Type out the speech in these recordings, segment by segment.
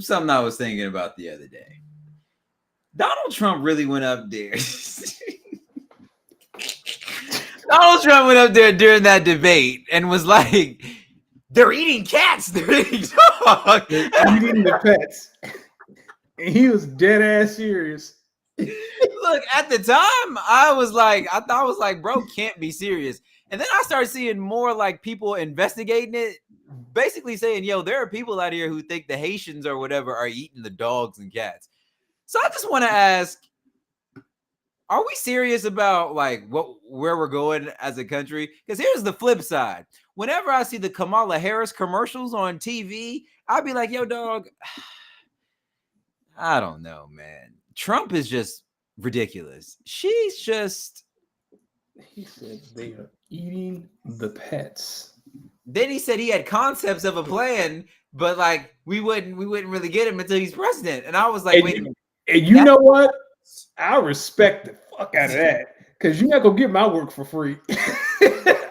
something I was thinking about the other day. Donald Trump really went up there. Donald Trump went up there during that debate and was like, they're eating cats. They're eating dogs. They're eating the pets. And he was dead ass serious. Look, at the time, I thought I was like, bro, can't be serious. And then I started seeing more like people investigating it, basically saying, yo, there are people out here who think the Haitians or whatever are eating the dogs and cats. So I just want to ask, are we serious about like where we're going as a country? Because here's the flip side. Whenever I see the Kamala Harris commercials on TV, I'll be like, yo, dog, I don't know, man. Trump is just ridiculous. She's just... He said they are eating the pets. Then he said he had concepts of a plan, but like we wouldn't really get him until he's president. And I was like, wait a minute. And you know what? I respect the fuck out of that. Because you're not gonna get my work for free.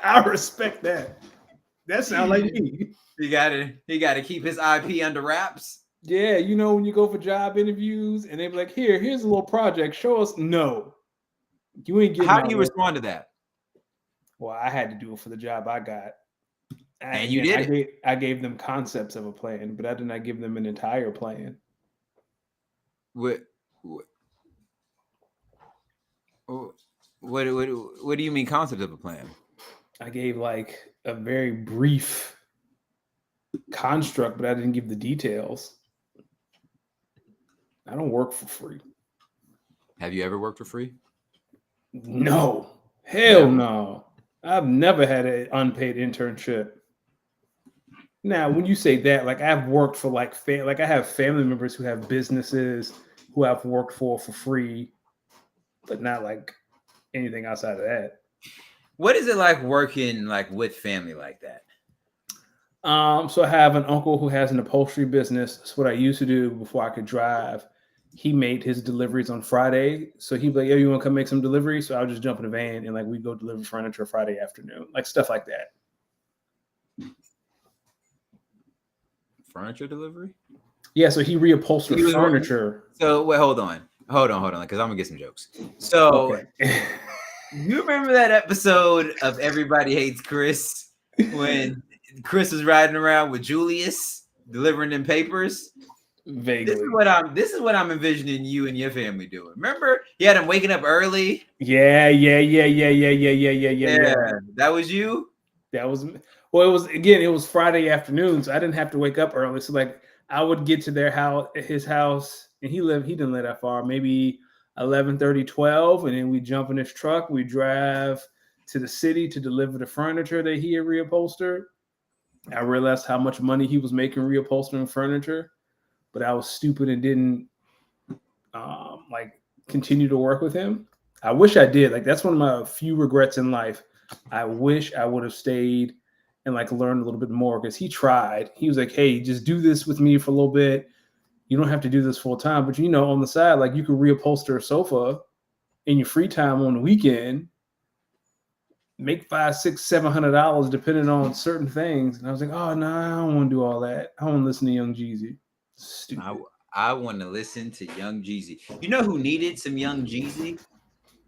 I respect that. That sounds like me. He gotta keep his IP under wraps. Yeah, you know when you go for job interviews and they be like, here's a little project, show us. No. You ain't getting. How do you respond to that? Well, I had to do it for the job I got. And you did. I gave them concepts of a plan, but I did not give them an entire plan. What do you mean concept of a plan? I gave like a very brief construct, but I didn't give the details. I don't work for free. Have you ever worked for free? No. Hell no. I've never had an unpaid internship. Now, when you say that, like I've worked for like I have family members who have businesses who I've worked for free, but not like anything outside of that. What is it like working like with family like that? So I have an uncle who has an upholstery business. That's what I used to do before I could drive. He made his deliveries on Friday. So he'd be like, yo, you want to come make some deliveries? So I would just jump in a van and like we'd go deliver furniture Friday afternoon, like stuff like that. Furniture delivery? Yeah, so he reupholstered furniture. So wait, hold on, because I'm gonna get some jokes. So okay. You remember that episode of Everybody Hates Chris when Chris was riding around with Julius delivering them papers? Vaguely. This is what I'm envisioning you and your family doing. Remember, he had him waking up early. Yeah. That was you. That was well. It was Friday afternoon, so I didn't have to wake up early. So like, I would get to his house, and he didn't live that far, maybe 11:30, 12, and then we jump in his truck. We drive to the city to deliver the furniture that he had reupholstered. I realized how much money he was making reupholstering furniture. But I was stupid and didn't continue to work with him. I wish I did. Like that's one of my few regrets in life. I wish I would have stayed and like learned a little bit more because he tried. He was like, hey, just do this with me for a little bit. You don't have to do this full time, but on the side, like you could reupholster a sofa in your free time on the weekend, make $500, $600, $700 depending on certain things. And I was like, oh no, I don't want to do all that. I want to listen to Young Jeezy. Stupid. I want to listen to Young Jeezy. You know who needed some Young Jeezy?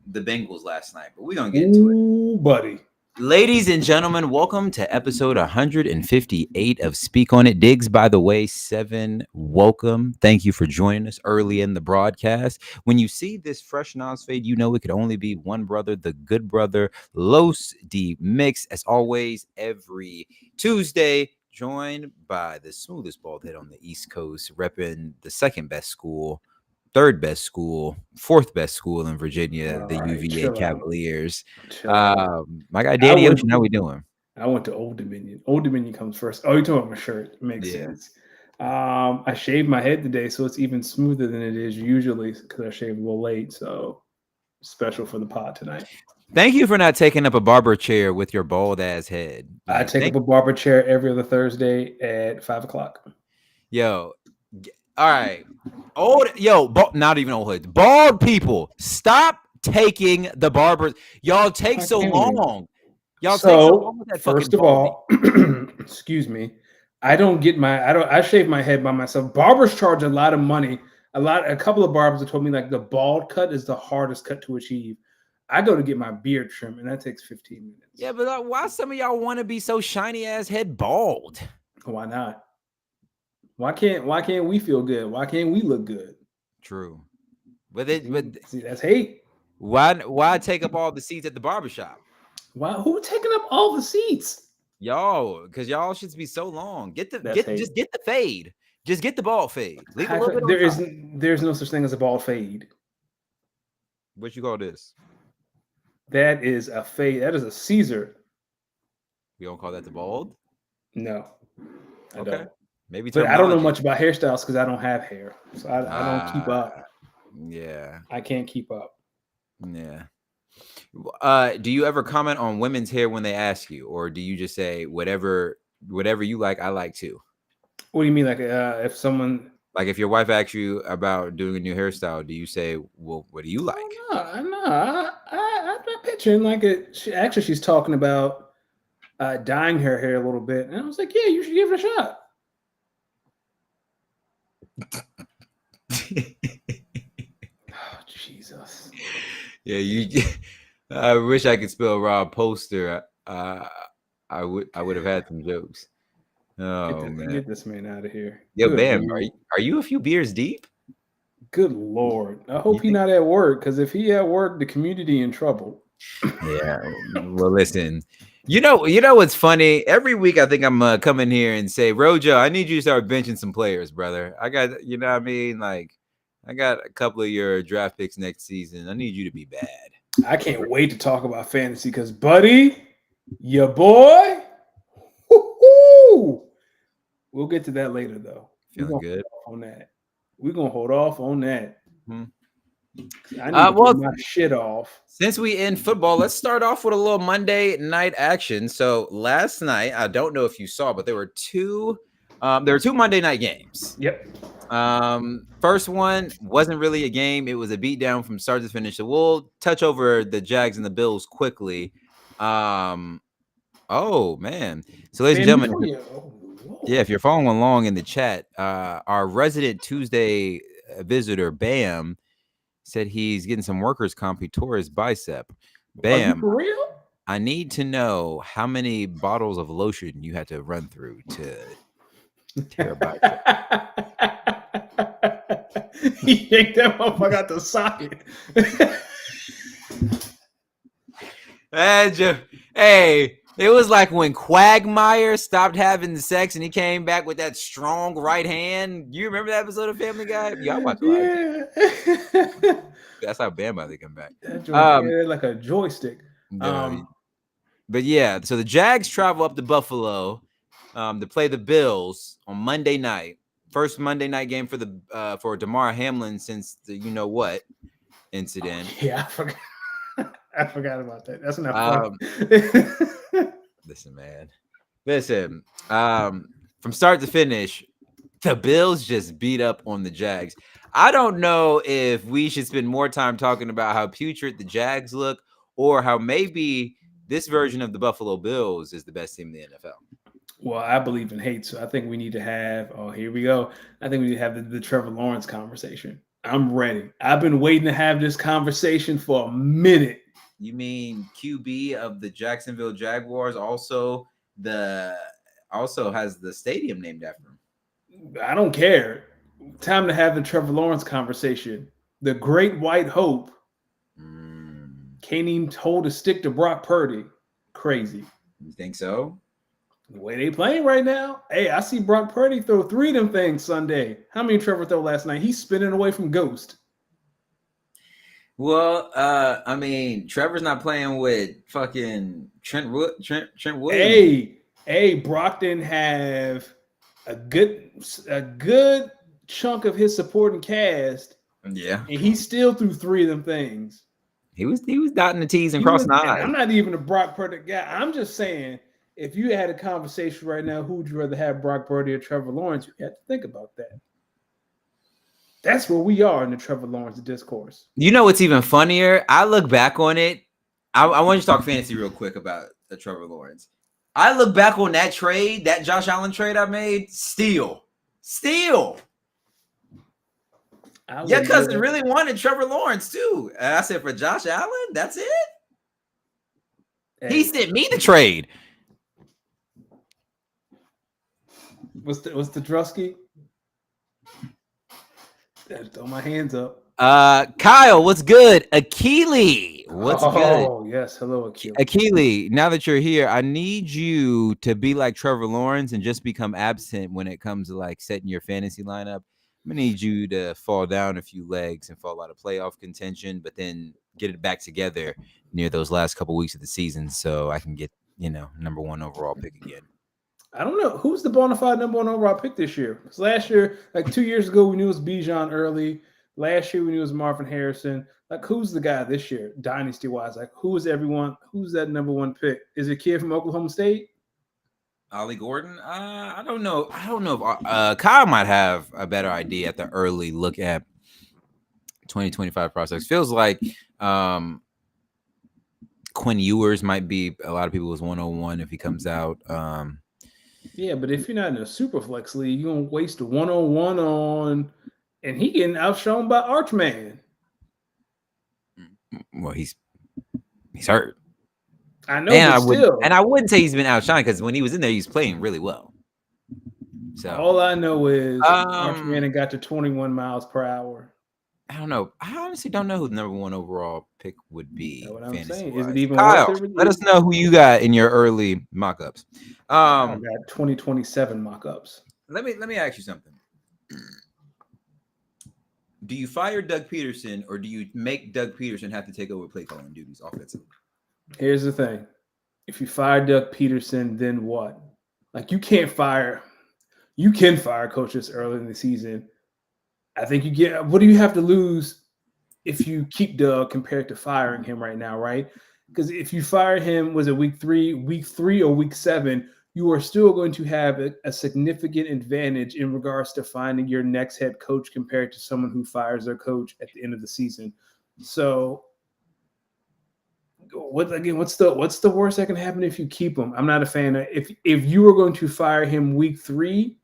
The Bengals last night, but we're going to get into it. Buddy. Ladies and gentlemen, welcome to episode 158 of Speak On It. Diggs, by the way, 7, welcome. Thank you for joining us early in the broadcast. When you see this fresh Nas fade, you know it could only be one brother, the good brother, Los D Mix. As always, every Tuesday, joined by the smoothest bald head on the East Coast, repping the second best school, third best school, fourth best school in Virginia, the UVA Cavaliers. My guy Danny Ocean, how we doing? I went to Old Dominion. Old Dominion comes first. Oh, you're talking about my shirt. It makes sense. I shaved my head today, so it's even smoother than it is usually because I shaved a little late. So special for the pod tonight. Thank you for not taking up a barber chair with your bald ass head. I take up a barber chair every other Thursday at 5:00. Yo, all right. Not even old hoods. Bald people, stop taking the barbers. Y'all take so long. Y'all take so long with that fucking first of all, excuse me. I shave my head by myself. Barbers charge a lot of money. A couple of barbers have told me like the bald cut is the hardest cut to achieve. I go to get my beard trimmed, and that takes 15 minutes. Yeah, but why some of y'all want to be so shiny ass head bald? Why not? Why can't we feel good? Why can't we look good? True. But see, that's hate. Why take up all the seats at the barbershop? Why who taking up all the seats? Y'all, because y'all should be so long. Just get the fade. Just get the bald fade. Leave a little bit there's no such thing as a bald fade. What you call this? That is a fade. That is a Caesar. We don't call that the bald? No. I don't. Maybe, but I don't know much about hairstyles because I don't have hair, so I don't keep up. Yeah, I can't keep up. Yeah. Do you ever comment on women's hair when they ask you, or do you just say whatever you like, I like too? What do you mean, like if someone, like if your wife asks you about doing a new hairstyle, do you say, well, what do you like? I'm picturing like she's talking about dyeing her hair a little bit, and I was like, yeah, you should give it a shot. Oh, Jesus. Yeah, I wish I could spell Rob Poster. I would have had some jokes. Oh man, get this man out of here. Yo, Bam, are you a few beers deep? Good Lord. I hope he's not at work, because if he at work, the community in trouble. Yeah. Well, listen. You know what's funny? Every week I think I'm coming here and say, Rojo, I need you to start benching some players, brother. I got, you know what I mean? Like, I got a couple of your draft picks next season. I need you to be bad. I can't wait to talk about fantasy because, buddy, your boy, woo-hoo! We'll get to that later, though. Feeling good on that. We're gonna hold off on that. Mm-hmm. I need to get my shit off. Since we end football, let's start off with a little Monday night action. So last night, I don't know if you saw, but there were two Monday night games. Yep. First one wasn't really a game. It was a beatdown from start to finish. So we'll touch over the Jags and the Bills quickly. Oh man. So ladies and gentlemen, yeah, if you're following along in the chat, our resident Tuesday visitor, Bam, said he's getting some workers' comp. He tore his bicep. Bam. Are you for real? I need to know how many bottles of lotion you had to run through to tear a bicep. He yanked that motherfucker out the socket. Hey, it was like when Quagmire stopped having sex and he came back with that strong right hand. You remember that episode of Family Guy? Yeah, I watched it. That's how Bam they come back. Like a joystick. But yeah, so the Jags travel up to Buffalo to play the Bills on Monday night. First Monday night game for Damar Hamlin since the you know what incident. Yeah, I forgot about that. That's not funny. Listen, man. Listen. From start to finish, the Bills just beat up on the Jags. I don't know if we should spend more time talking about how putrid the Jags look, or how maybe this version of the Buffalo Bills is the best team in the NFL. Well, I believe in hate, so I think we need to have. Oh, here we go. I think we need to have the Trevor Lawrence conversation. I'm ready. I've been waiting to have this conversation for a minute. You mean QB of the Jacksonville Jaguars also has the stadium named after him? I don't care. Time to have the Trevor Lawrence conversation. The great white hope can't even hold a stick to Brock Purdy. Crazy. You think so? The way they playing right now. Hey, I see Brock Purdy throw 3 of them things Sunday. How many Trevor throw last night? He's spinning away from Ghost. Well, I mean, Trevor's not playing with fucking Trent Williams. Hey, Brock didn't have a good chunk of his supporting cast. Yeah. And he still threw 3 of them things. He was dotting the T's and crossing the I's. I'm not even a Brock Purdy guy. I'm just saying, if you had a conversation right now, who would you rather have, Brock Purdy or Trevor Lawrence? You have to think about that. That's where we are in the Trevor Lawrence discourse. You know what's even funnier? I look back on it. I want you to talk fantasy real quick about the Trevor Lawrence. I look back on that trade, that Josh Allen trade I made, steal. Your cousin really wanted Trevor Lawrence too. And I said, for Josh Allen, that's it? Hey. He sent me the trade. What's the Drusky? Throw my hands up. Kyle, what's good? Akili, what's good? Oh, yes. Hello, Akili. Akili, now that you're here, I need you to be like Trevor Lawrence and just become absent when it comes to like setting your fantasy lineup. I'm gonna need you to fall down a few legs and fall out of playoff contention, but then get it back together near those last couple weeks of the season so I can get, number 1 overall pick again. I don't know. Who's the bona fide number 1 overall pick this year? Because last year, like 2 years ago, we knew it was Bijan early. Last year, we knew it was Marvin Harrison. Like, who's the guy this year, dynasty-wise? Like, who's that number 1 pick? Is it a kid from Oklahoma State? Ollie Gordon? I don't know. I don't know if Kyle might have a better idea at the early look at 2025 prospects. Feels like Quinn Ewers might be a lot of people's 101 if he comes out. Yeah, but if you're not in a super flex league, you're gonna waste a 101 on, and he getting outshone by Archman. Well, he's hurt. I know, but I wouldn't say he's been outshined because when he was in there, he was playing really well. So all I know is Archman got to 21 miles per hour. I don't know. I honestly don't know who the number 1 overall pick would be. That's what I'm saying. Is it even Kyle, let us know who you got in your early mock-ups. I got 2027 mock-ups. Let me ask you something. Do you fire Doug Peterson or do you make Doug Peterson have to take over play calling duties offensively? Here's the thing. If you fire Doug Peterson, then what? Like, you can fire coaches early in the season. I think what do you have to lose if you keep Doug compared to firing him right now, right? Because if you fire him, was it week 3 or week 7, you are still going to have a significant advantage in regards to finding your next head coach compared to someone who fires their coach at the end of the season. So what's the worst that can happen if you keep him? I'm not a fan of if you were going to fire him week 3,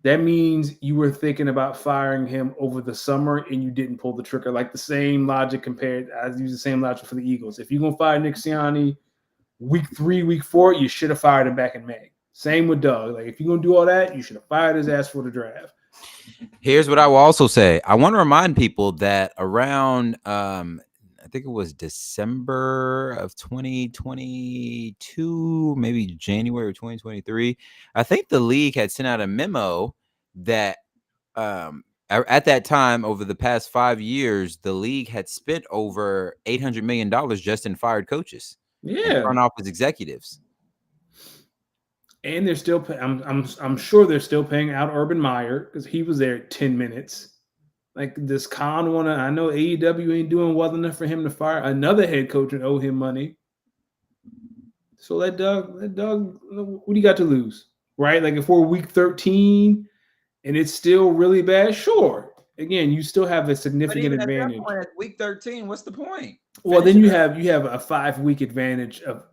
that means you were thinking about firing him over the summer and you didn't pull the trigger. Like the same logic I use the same logic for the Eagles. If you're going to fire Nick Sirianni week 3, week 4, you should have fired him back in May. Same with Doug. Like, if you're going to do all that, you should have fired his ass for the draft. Here's what I will also say. I want to remind people that around, I think it was December of 2022, maybe January of 2023, I think the league had sent out a memo that at that time, over the past 5 years, the league had spent over $800 million just in fired coaches. Yeah, front office executives. And they're still I'm sure they're still paying out Urban Meyer because he was there 10 minutes. Like, this Khan I know AEW ain't doing well enough for him to fire another head coach and owe him money. So let Doug, what do you got to lose? Right? Like, if we're week 13 and it's still really bad, sure. Again, you still have a significant advantage. At that point, week 13, what's the point? Well, then you have a 5-week advantage of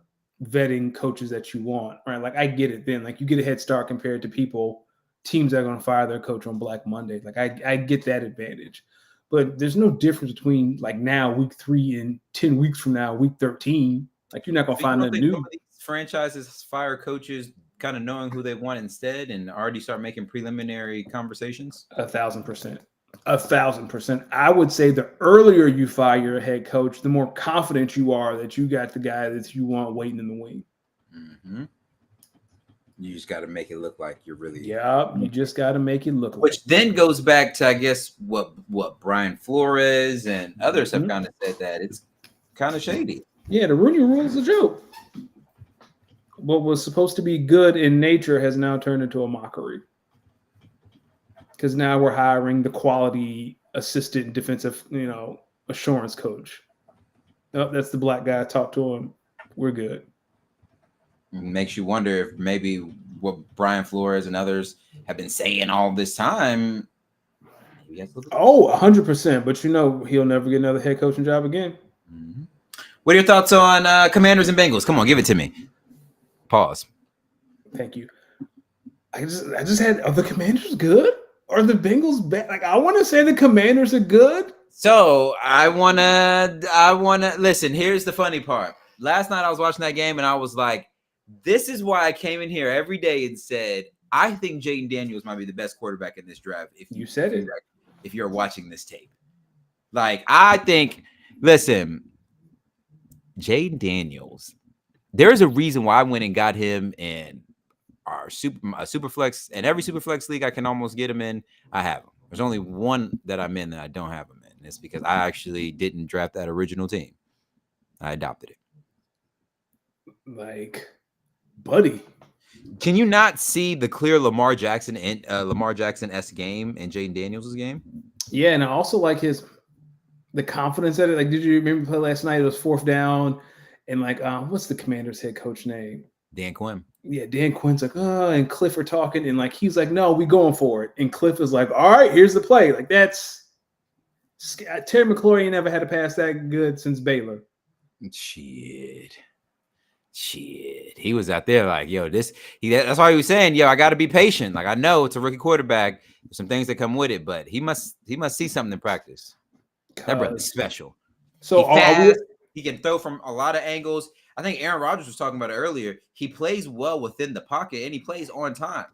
vetting coaches that you want, right? Like, I get it then. Like, you get a head start compared to teams that are going to fire their coach on Black Monday. Like, I get that advantage. But there's no difference between, like, now, week 3 and 10 weeks from now, week 13. Like, you're not going to find a new. Franchises fire coaches kind of knowing who they want instead and already start making preliminary conversations? 1,000%. 1,000%. I would say the earlier you fire your head coach, the more confident you are that you got the guy that you want waiting in the wing. Mm-hmm. You just got to make it look like you're really. Yeah, you just got to make it look. Which then goes back to, I guess, what Brian Flores and others have kind of said, that it's kind of shady. Yeah, the Rooney Rule is a joke. What was supposed to be good in nature has now turned into a mockery. Because now we're hiring the quality assistant defensive, assurance coach. Oh, that's the black guy. Talk to him. We're good. It makes you wonder if maybe what Brian Flores and others have been saying all this time. 100%. But he'll never get another head coaching job again. Mm-hmm. What are your thoughts on Commanders and Bengals? Come on, give it to me. Pause. Thank you. I just had, are the Commanders good? Are the Bengals bad? Like, I want to say the Commanders are good. So I wanna listen. Here's the funny part. Last night I was watching that game and I was like, this is why I came in here every day and said, I think Jaden Daniels might be the best quarterback in this draft. You said it. If you're watching this tape. Like, I think, listen, Jaden Daniels, there's a reason why I went and got him in our super flex, and every super flex league I can almost get him in. I have him. There's only one that I'm in that I don't have him in. And it's because I actually didn't draft that original team. I adopted it. Like, buddy, can you not see the clear Lamar Jackson and Lamar Jackson-esque game in Jaden Daniels' game? Yeah, and I also like the confidence at it. Like, did you remember play last night? It was 4th down, and like, what's the Commanders head coach name? Dan Quinn. Yeah, Dan Quinn's like, and Cliff are talking, and like he's like, no, we going for it. And Cliff is like, all right, here's the play. Like, that's Terry McLaurin never had a pass that good since Baylor. Shit. He was out there like, yo, that's why he was saying, yo, I got to be patient. Like, I know it's a rookie quarterback. There's some things that come with it, but he must see something in practice. That brother's special. So he can throw from a lot of angles. I think Aaron Rodgers was talking about it earlier. He plays well within the pocket and he plays on time,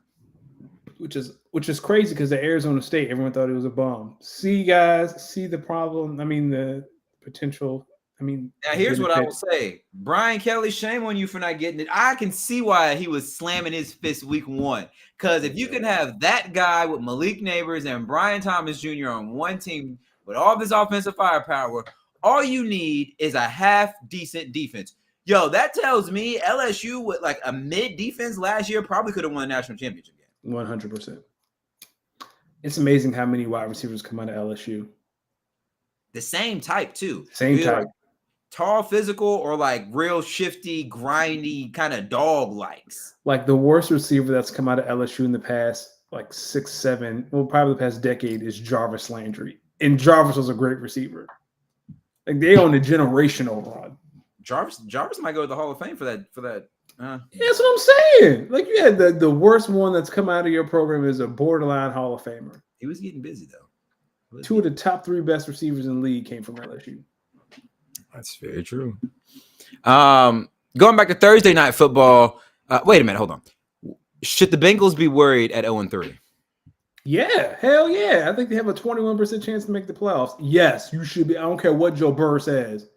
which is crazy because at Arizona State, everyone thought he was a bum. See, guys, see the problem. I mean, the potential. I mean, now here's what I will say. Brian Kelly, shame on you for not getting it. I can see why he was slamming his fist week 1. Because if you can have that guy with Malik Neighbors and Brian Thomas Jr. on one team with all this offensive firepower, all you need is a half decent defense. Yo, that tells me LSU with like a mid defense last year probably could have won a national championship game. 100%. It's amazing how many wide receivers come out of LSU. The same type too. Same type. Like tall, physical, or like real shifty, grindy kind of dog likes. Like the worst receiver that's come out of LSU in the past like 6, 7, well, probably the past decade is Jarvis Landry. And Jarvis was a great receiver. Like they on a generational run. Jarvis might go to the Hall of Fame for that. Yeah, that's what I'm saying. Like you had the worst one that's come out of your program is a borderline Hall of Famer. He was getting busy though. 2 of the top 3 best receivers in the league came from LSU. That's very true. Going back to Thursday night football. Wait a minute, hold on. Should the Bengals be worried at 0-3? Yeah, hell yeah. I think they have a 21% chance to make the playoffs. Yes, you should be. I don't care what Joe Burrow says.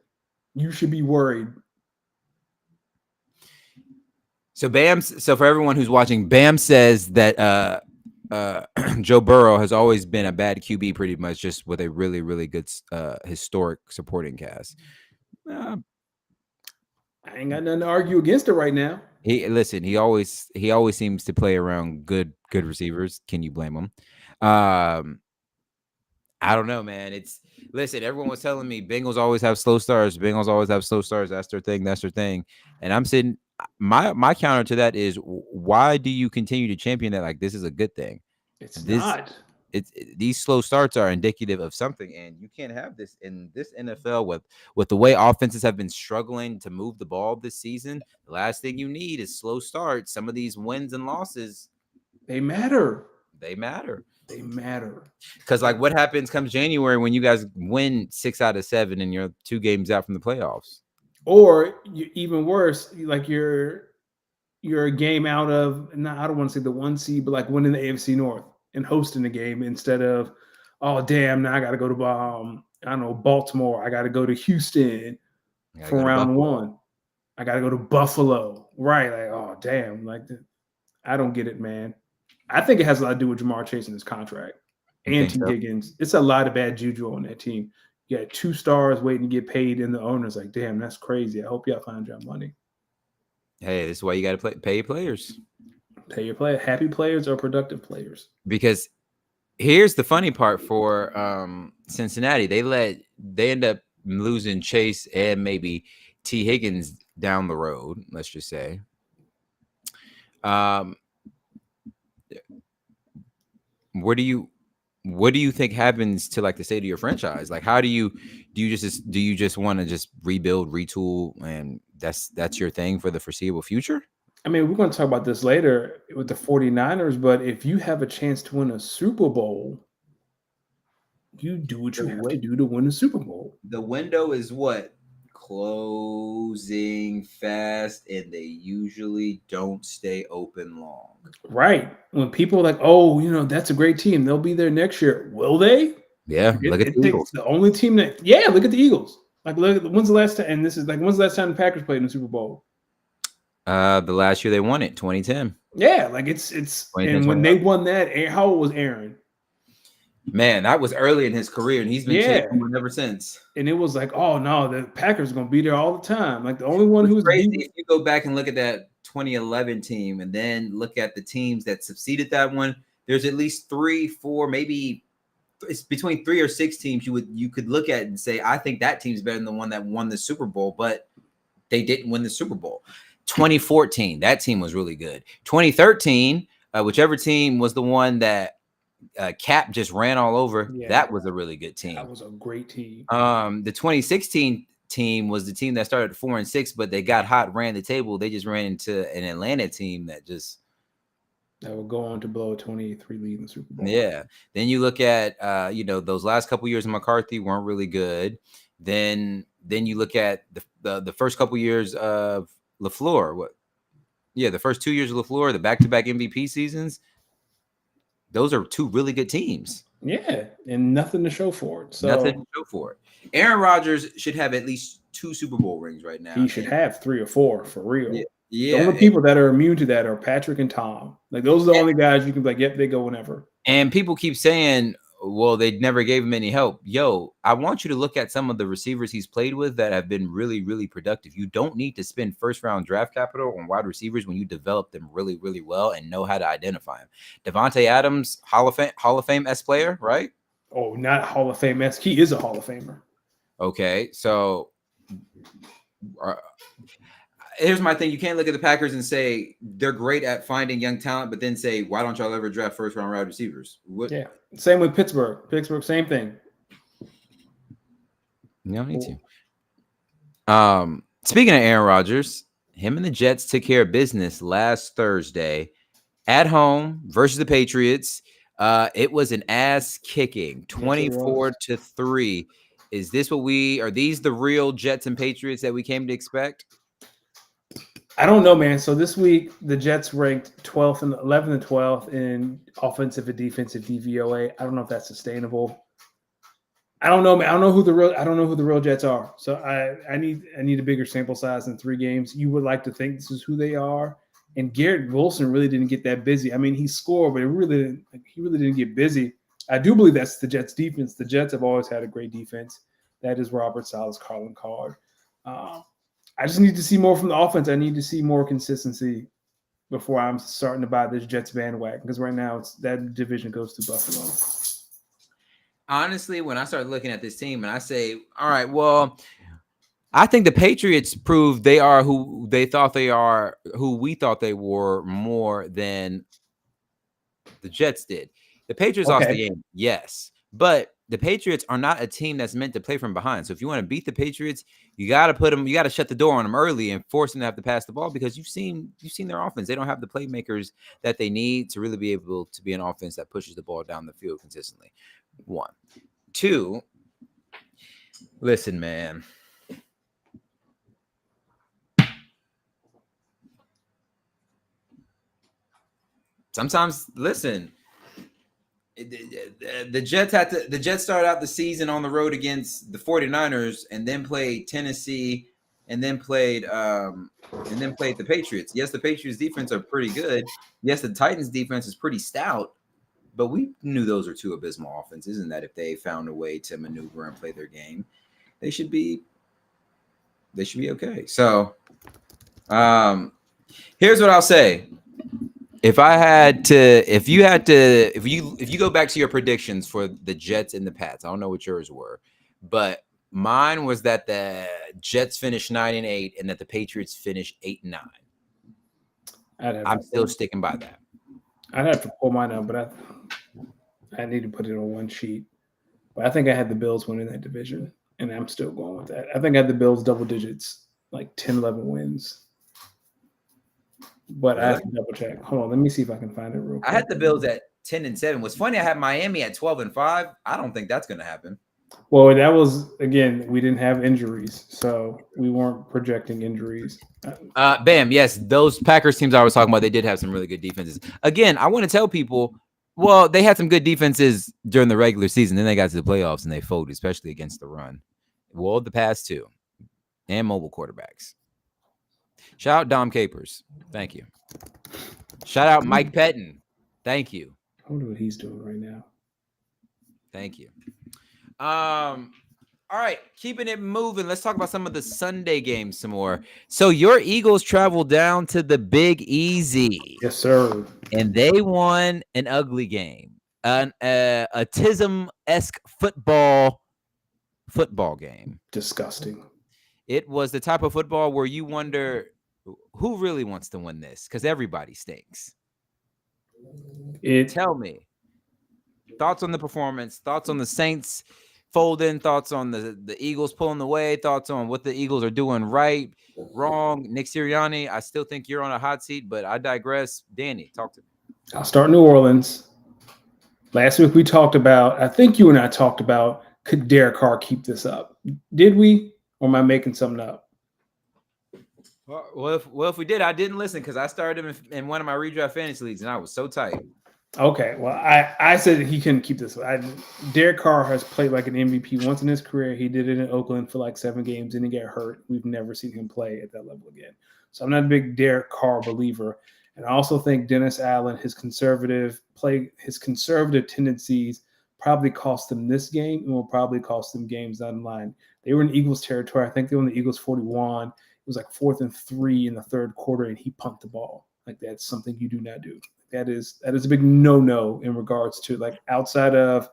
You should be worried. So for everyone who's watching, Bam says that Joe Burrow has always been a bad QB pretty much, just with a really, really good historic supporting cast. I ain't got nothing to argue against it right now. He always seems to play around good receivers. Can you blame him? I don't know, man. Everyone was telling me Bengals always have slow starts. That's their thing. And I'm sitting, my counter to that is, why do you continue to champion that? Like, this is a good thing. It's not. These slow starts are indicative of something, and you can't have this in this NFL with the way offenses have been struggling to move the ball this season. The last thing you need is slow starts. Some of these wins and losses, they matter. Because like, what happens comes January when you guys win 6 out of 7 and you're 2 games out from the playoffs, or even worse, like you're a game out of, I don't want to say the 1 seed, but like winning the AFC North and hosting the game instead of, oh damn, now I got to go to Baltimore. I got to go to Houston for round 1. I got to go to Buffalo. Right? Like, oh damn, like I don't get it, man. I think it has a lot to do with Jamar Chase and his contract and T. Higgins. It's a lot of bad juju on that team. You got 2 stars waiting to get paid, and the owner's like, damn, that's crazy. I hope y'all find your money. Hey, this is why you got to pay your players. Pay your player, happy players or productive players. Because here's the funny part for Cincinnati. They end up losing Chase and maybe T. Higgins down the road, let's just say. What do you think happens to like the state of your franchise? Like, how do you just want to just rebuild, retool, and that's your thing for the foreseeable future? I mean, we're going to talk about this later with the 49ers, but if you have a chance to win a Super Bowl, you do what The you have to win- do to win a Super Bowl. the window is what? Closing fast, and they usually don't stay open long. Right. When people are like, oh, that's a great team. They'll be there next year. Will they? Yeah, look at It the takes Eagles. the only team that, yeah, look at the Eagles. Like, look, when's the last time, and this is like, when's the last time the Packers played in the Super Bowl? The last year they won it, 2010. Yeah, like and when they 2011. won that, how old was Aaron? Man, that was early in his career, and he's been chasing Yeah. one ever since. And it was like, oh no, the Packers are gonna be there all the time. Like the only one It's who was crazy beat. if you go back and look at that 2011 team and then look at the teams that succeeded that one. There's at least 3, 4, maybe it's between 3 or 6 teams you could look at and say, I think that team's better than the one that won the Super Bowl, but they didn't win the Super Bowl. 2014, that team was really good. 2013, whichever team was the one that Cap just ran all over, Yeah, that was a really good team. that was a great team. The 2016 team was the team that started 4-6, but they got hot, ran the table. They just ran into an Atlanta team that will go on to blow a 23 lead in the Super Bowl. Yeah. Then you look at those last couple years of McCarthy weren't really good. Then you look at the first couple years of LaFleur. The first 2 years of LaFleur, the back-to-back MVP seasons. Those are 2 really good teams. Yeah, and nothing to show for it. So nothing to show for it. Aaron Rodgers should have at least 2 Super Bowl rings right now. He should have 3 or 4 for real. Yeah. The only people that are immune to that are Patrick and Tom. Like those are the only guys you can be like, yep, they go whenever. And people keep saying, well, they never gave him any help. Yo, I want you to look at some of the receivers he's played with that have been really, really productive. You don't need to spend first-round draft capital on wide receivers when you develop them really, really well and know how to identify them. Devontae Adams, Hall of Fame-esque player, right? Oh, not Hall of Fame-esque. He is a Hall of Famer. Okay, so here's my thing. You can't look at the Packers and say they're great at finding young talent, but then say, why don't y'all ever draft first-round wide receivers? Yeah. Same with Pittsburgh. Pittsburgh, same thing. You don't need to. Speaking of Aaron Rodgers, him and the Jets took care of business last Thursday at home versus the Patriots. It was an ass kicking, 24-3. Is this are these the real Jets and Patriots that we came to expect? I don't know, man. So this week, the Jets ranked 12th and 11th and 12th in offensive and defensive DVOA. I don't know if that's sustainable. I don't know, man. I don't know who the real Jets are. So I need a bigger sample size in 3 games. You would like to think this is who they are. And Garrett Wilson really didn't get that busy. I mean, he scored, but he really didn't get busy. I do believe that's the Jets' defense. The Jets have always had a great defense. That is Robert Saleh's calling card. I just need to see more from the offense. I need to see more consistency before I'm starting to buy this Jets bandwagon, because right now that division goes to Buffalo. Honestly, when I start looking at this team and I say, all right, well, I think the Patriots proved they are who they thought they are, who we thought they were, more than the Jets did. The Patriots lost the game, yes, but the Patriots are not a team that's meant to play from behind. So if you want to beat the Patriots, you got to shut the door on them early and force them to have to pass the ball, because you've seen their offense. They don't have the playmakers that they need to really be able to be an offense that pushes the ball down the field consistently. 1, 2. Listen, man. Sometimes, listen, the Jets started out the season on the road against the 49ers and then played Tennessee and then played the Patriots. Yes, the Patriots defense are pretty good. Yes, the Titans defense is pretty stout, but we knew those are 2 abysmal offenses, and that if they found a way to maneuver and play their game, they should be okay. So, here's what I'll say. If you go back to your predictions for the Jets and the Pats, I don't know what yours were, but mine was that the Jets finished 9-8 and that the Patriots finished 8-9. I'm still sticking by that. I'd have to pull mine up, but I need to put it on one sheet. But I think I had the Bills winning that division, and I'm still going with that. I think I had the Bills double digits, like 10, 11 wins. but I Really? have to double check. Hold on, let me see if I can find it real I quick. had the Bills at 10-7. What's funny, I had Miami at 12-5. I don't think that's gonna happen. Well, that was again, we didn't have injuries, so we weren't projecting injuries. Bam, yes, those Packers teams I was talking about, they did have some really good defenses. Again, I want to tell people, well, they had some good defenses during the regular season. Then they got to the playoffs and they folded, especially against the run. Well, the past two and mobile quarterbacks. Shout out Dom Capers. Thank you. Shout out Mike Pettin. Thank you. I wonder what he's doing right now. Thank you. All right, keeping it moving. Let's talk about some of the Sunday games some more. So your Eagles traveled down to the Big Easy. Yes, sir. And they won an ugly game, a Tism-esque football game. Disgusting. It was the type of football where you wonder who really wants to win this, because everybody stinks. Tell me thoughts on the performance, thoughts on the Saints folding, thoughts on the Eagles pulling away, thoughts on what the Eagles are doing right, wrong. Nick Sirianni, I still think you're on a hot seat, but I digress. Danny, talk to me. I'll start New Orleans. Last week we talked about, I think you and I talked about, could Derek Carr keep this up? Did we? Or am I making something up? Well, if we did, I didn't listen because I started him in one of my redraft fantasy leagues and I was so tight. Okay, well, I said he couldn't keep this. Derek Carr has played like an MVP once in his career. He did it in Oakland for like 7 games and he got hurt. We've never seen him play at that level again. So I'm not a big Derek Carr believer. And I also think Dennis Allen, his conservative tendencies probably cost them this game and will probably cost them games down the line. They were in Eagles territory. I think they were in the Eagles 41. It was like 4th and 3 in the third quarter and he punked the ball. Like that's something you do not do. That is a big no-no in regards to like outside of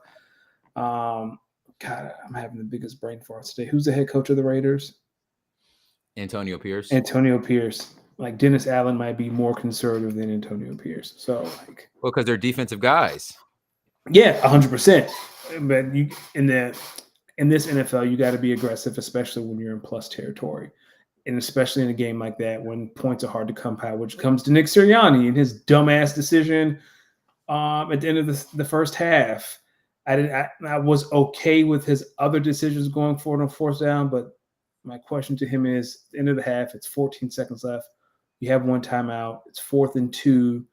God, I'm having the biggest brain fart today. Who's the head coach of the Raiders? Antonio Pierce. Like Dennis Allen might be more conservative than Antonio Pierce. So like, well, because they're defensive guys. Yeah, 100%. But you in this NFL, you got to be aggressive, especially when you're in plus territory. And especially in a game like that when points are hard to come by, which comes to Nick Sirianni and his dumbass decision at the end of the first half. I was okay with his other decisions going forward on 4th down, but my question to him is, at the end of the half, it's 14 seconds left. You have 1 timeout. It's 4th and 2.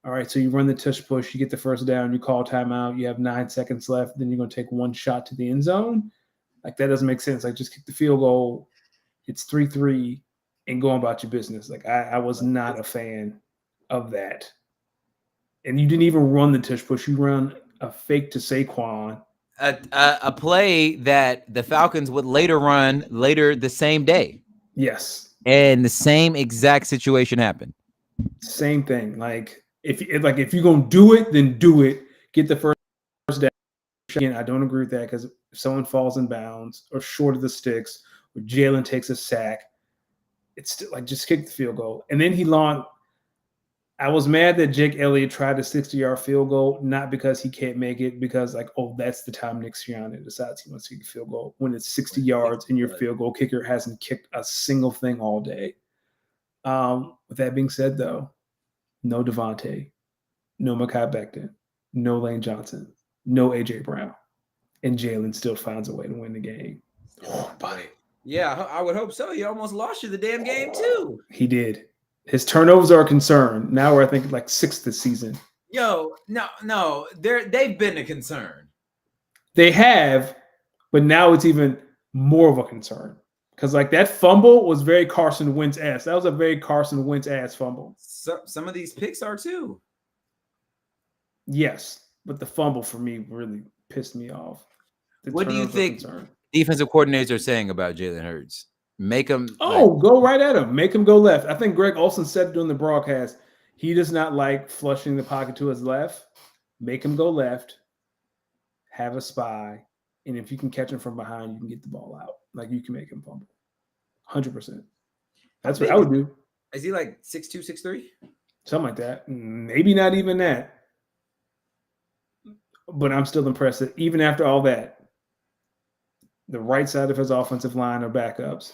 All right, so you run the tush push, you get the 1st down, you call timeout, you have 9 seconds left, then you're going to take 1 shot to the end zone. Like, that doesn't make sense. Like, just kick the field goal. It's 3-3 and go about your business. Like I was not a fan of that. And you didn't even run the tush push. You run a fake to Saquon. A play that the Falcons would later run the same day. Yes. And the same exact situation happened. Same thing. Like if you're gonna do it, then do it. Get the first down. Again, I don't agree with that because if someone falls in bounds or short of the sticks, or Jalen takes a sack, it's still like just kick the field goal. And then I was mad that Jake Elliott tried a 60-yard field goal, not because he can't make it, because like, oh, that's the time Nick Sirianni decides he wants to kick a field goal when it's 60 yards and your field goal kicker hasn't kicked a single thing all day. With that being said, though, no Devontae, no Mekhi Becton, no Lane Johnson, no AJ Brown, and Jalen still finds a way to win the game. Oh, buddy. Yeah, I would hope so. You almost lost you the damn game too. He did. His turnovers are a concern. Now we're, I think, like 6th this season. Yo, no, they've been a concern. They have, but now it's even more of a concern. Because like that fumble was very Carson Wentz-esque. That was a very Carson Wentz-ass fumble. Some of these picks are too. Yes, but the fumble for me really pissed me off. What do you think defensive coordinators are saying about Jalen Hurts? Make him go right at him. Make him go left. I think Greg Olsen said during the broadcast, he does not like flushing the pocket to his left. Make him go left. Have a spy. And if you can catch him from behind, you can get the ball out. Like you can make him fumble. 100%. That's what I would do. Is he like 6'2", 6'3"? Something like that. Maybe not even that. But I'm still impressed that even after all that, the right side of his offensive line are backups.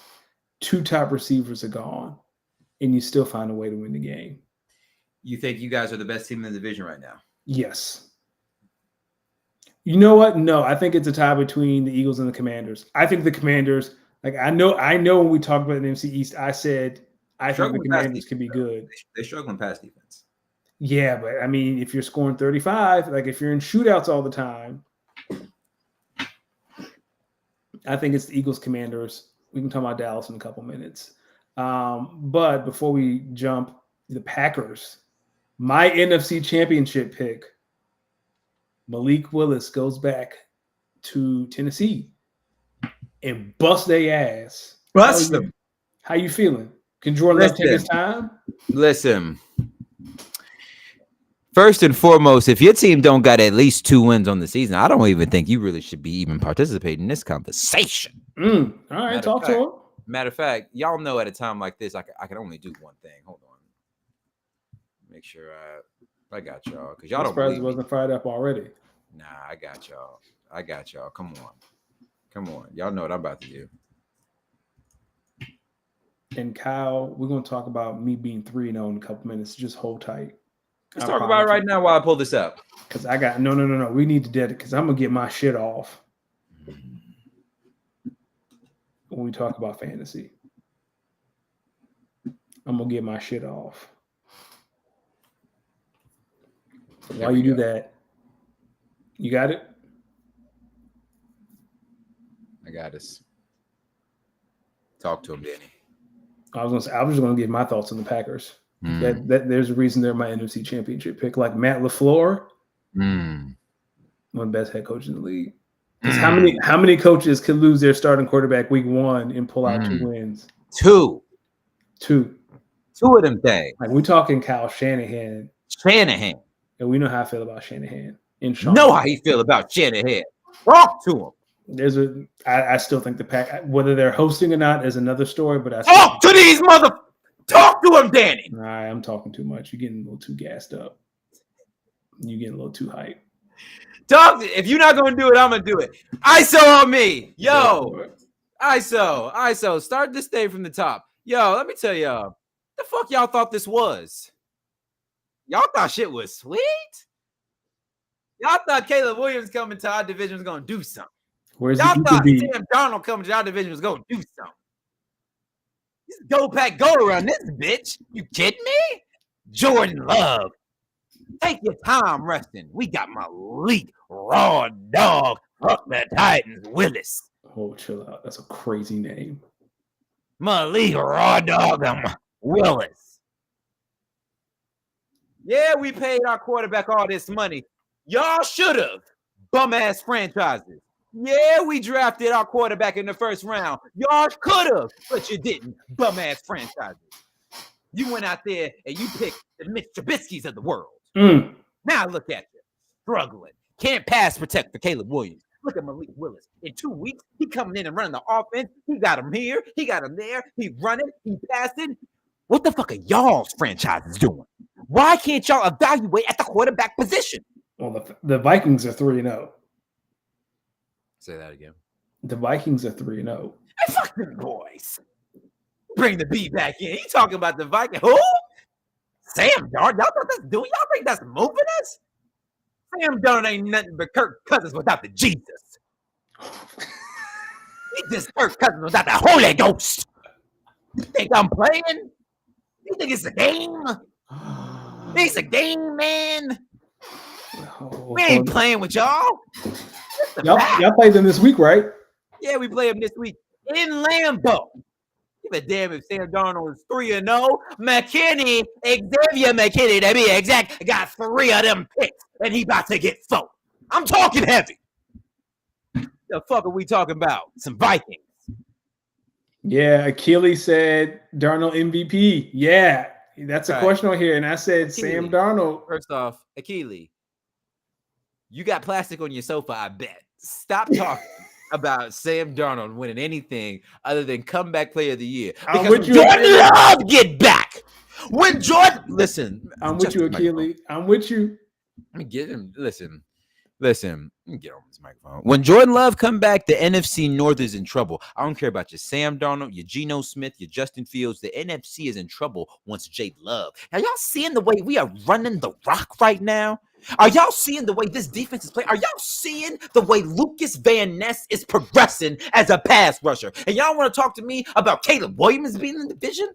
2 top receivers are gone, and you still find a way to win the game. You think you guys are the best team in the division right now? Yes. You know what? No, I think it's a tie between the Eagles and the Commanders. I think the Commanders, like I know when we talked about the NFC East, I said I think the Commanders can be good. They're struggling pass defense. Yeah, but I mean, if you're scoring 35, like if you're in shootouts all the time, I think it's the Eagles, Commanders. We can talk about Dallas in a couple minutes. But before we jump, the Packers, my NFC Championship pick, Malik Willis goes back to Tennessee and bust their ass. Bust them. How you feeling? Can Jordan Love take his time? Listen. First and foremost, if your team don't got at least 2 wins on the season, I don't even think you really should be even participating in this conversation. All right, talk to him. Matter of fact, y'all know at a time like this, I can only do one thing. Hold on. Make sure I got y'all. Because y'all don't believe me. Wasn't fired up already. Nah, I got y'all. Come on. Y'all know what I'm about to do. And Kyle, we're going to talk about me being 3-0 in a couple minutes. Just hold tight. Let's talk about it right now while I pull this up. Because I got no. We need to dedicate because I'm gonna get my shit off when we talk about fantasy. I'm gonna get my shit off. While you do that, you got it. I got this. Talk to him, Danny. I was just gonna give my thoughts on the Packers. That there's a reason they're my NFC Championship pick. Like Matt LaFleur, one of the best head coaches in the league. How many coaches could lose their starting quarterback week 1 and pull out 2 wins? Two of them things. Like we're talking Kyle Shanahan, and we know how I feel about Shanahan. Know how you feel about Shanahan. Talk to him. I still think the Pack, whether they're hosting or not, is another story. But I talk to these Talk to him, Danny. All right, I'm talking too much. You're getting a little too gassed up. You're getting a little too hyped. If you're not gonna do it, I'm gonna do it. ISO on me, yo. ISO. Start this day from the top, yo. Let me tell y'all, the fuck y'all thought this was? Y'all thought shit was sweet. Y'all thought Caleb Williams coming to our division was gonna do something. Y'all thought Sam Darnold coming to our division was gonna do something. Go pack, go around this bitch. You kidding me? Jordan Love. Take your time resting. We got Malik Raw Dog. Fuck the Titans Willis. Oh, chill out. That's a crazy name. Malik Raw Dog Willis. Yeah, we paid our quarterback all this money. Y'all should have. Bum ass franchises. Yeah, we drafted our quarterback in the first round. Y'all could have, but you didn't. Bum-ass franchises. You went out there and you picked the Mitch Trubisky's of the world. Now look at you. Struggling. Can't pass protect for Caleb Williams. Look at Malik Willis. In 2 weeks, he coming in and running the offense. He got him here. He got him there. He running. He passing. What the fuck are y'all's franchises doing? Why can't y'all evaluate at the quarterback position? Well, the Vikings are 3-0. Say that again. The Vikings are 3-0. Hey, fuck them boys. Bring the B back in. You talking about the Vikings? Who? Sam Darnold. Y'all thought that's doing? Y'all think that's moving us? Sam Darnold ain't nothing but Kirk Cousins without the Jesus. He just Kirk Cousins without the Holy Ghost. You think I'm playing? You think it's a game? It's a game, man. We ain't playing with y'all. Y'all played them this week, right? Yeah, we play them this week in Lambeau. Give a damn if Sam Darnold is 3-0. Xavier McKinney, to be exact, got 3 of them picks, and he about to get 4. I'm talking heavy. The fuck are we talking about? Some Vikings. Yeah, Achilles said Darnold MVP. Yeah, that's a question on here, and I said Achilles. Sam Darnold. First off, Achilles, you got plastic on your sofa, I bet. Stop talking about Sam Darnold winning anything other than comeback player of the year. Because when Jordan Love get back. When Jordan, listen. I'm with you, Achilles. I'm with you. Let me get him. Listen. Listen, get on this microphone. When Jordan Love come back, the NFC North is in trouble. I don't care about your Sam Darnold, your Geno Smith, your Justin Fields. The NFC is in trouble once Jay Love. Are y'all seeing the way we are running the rock right now? Are y'all seeing the way this defense is playing? Are y'all seeing the way Lucas Van Ness is progressing as a pass rusher? And y'all want to talk to me about Caleb Williams being in the division?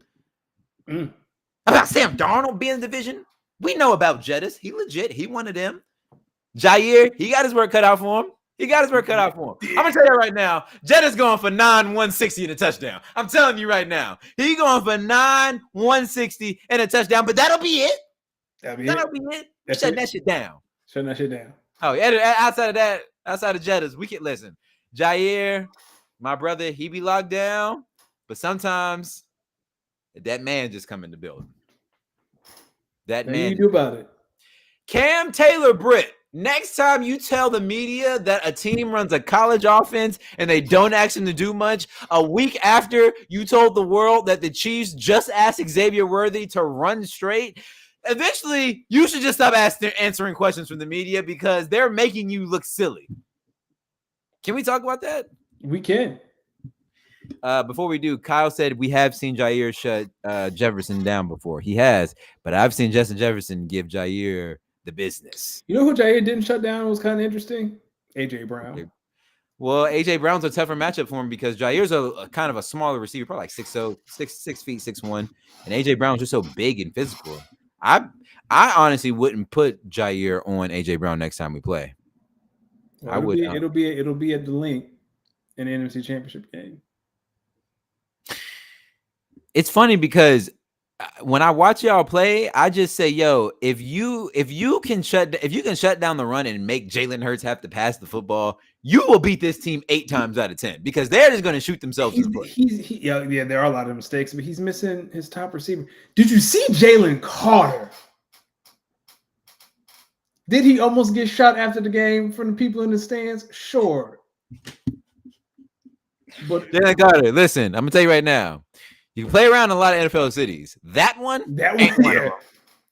About Sam Darnold being in the division? We know about Jettis. He legit. He one of them. Jair, he got his work cut out for him. I'm going to tell you right now, Jettis going for 9-160 and a touchdown. I'm telling you right now. He going for 9-160 and a touchdown, but that'll be it. That'll be it. Shutting that shit down. Oh, yeah, outside of Jettis, we can listen. Jair, my brother, he be locked down, but sometimes that man just come in the building. That man. You do about it. Cam Taylor-Britt. Next time you tell the media that a team runs a college offense and they don't ask them to do much, a week after you told the world that the Chiefs just asked Xavier Worthy to run straight, eventually you should just stop answering questions from the media because they're making you look silly. Can we talk about that? We can. Before we do, Kyle said we have seen Jair shut Jefferson down before. He has, but I've seen Justin Jefferson give Jair the business. You know who Jair didn't shut down was kind of interesting? AJ Brown. Well, AJ Brown's a tougher matchup for him because Jair's a kind of a smaller receiver, probably like 6 feet 6'1", and AJ Brown's just so big and physical. I honestly wouldn't put Jair on AJ Brown next time we play. Well, it'll be at the link in the NFC Championship game. It's funny because when I watch y'all play, I just say, yo, if you can shut down the run and make Jalen Hurts have to pass the football, you will beat this team 8 times out of 10 because they're just going to shoot themselves in the foot. Yeah, there are a lot of mistakes, but he's missing his top receiver. Did you see Jalen Carter? Did he almost get shot after the game from the people in the stands? Sure. But Jalen Carter, listen, I'm gonna tell you right now. You can play around in a lot of NFL cities. That one, yeah.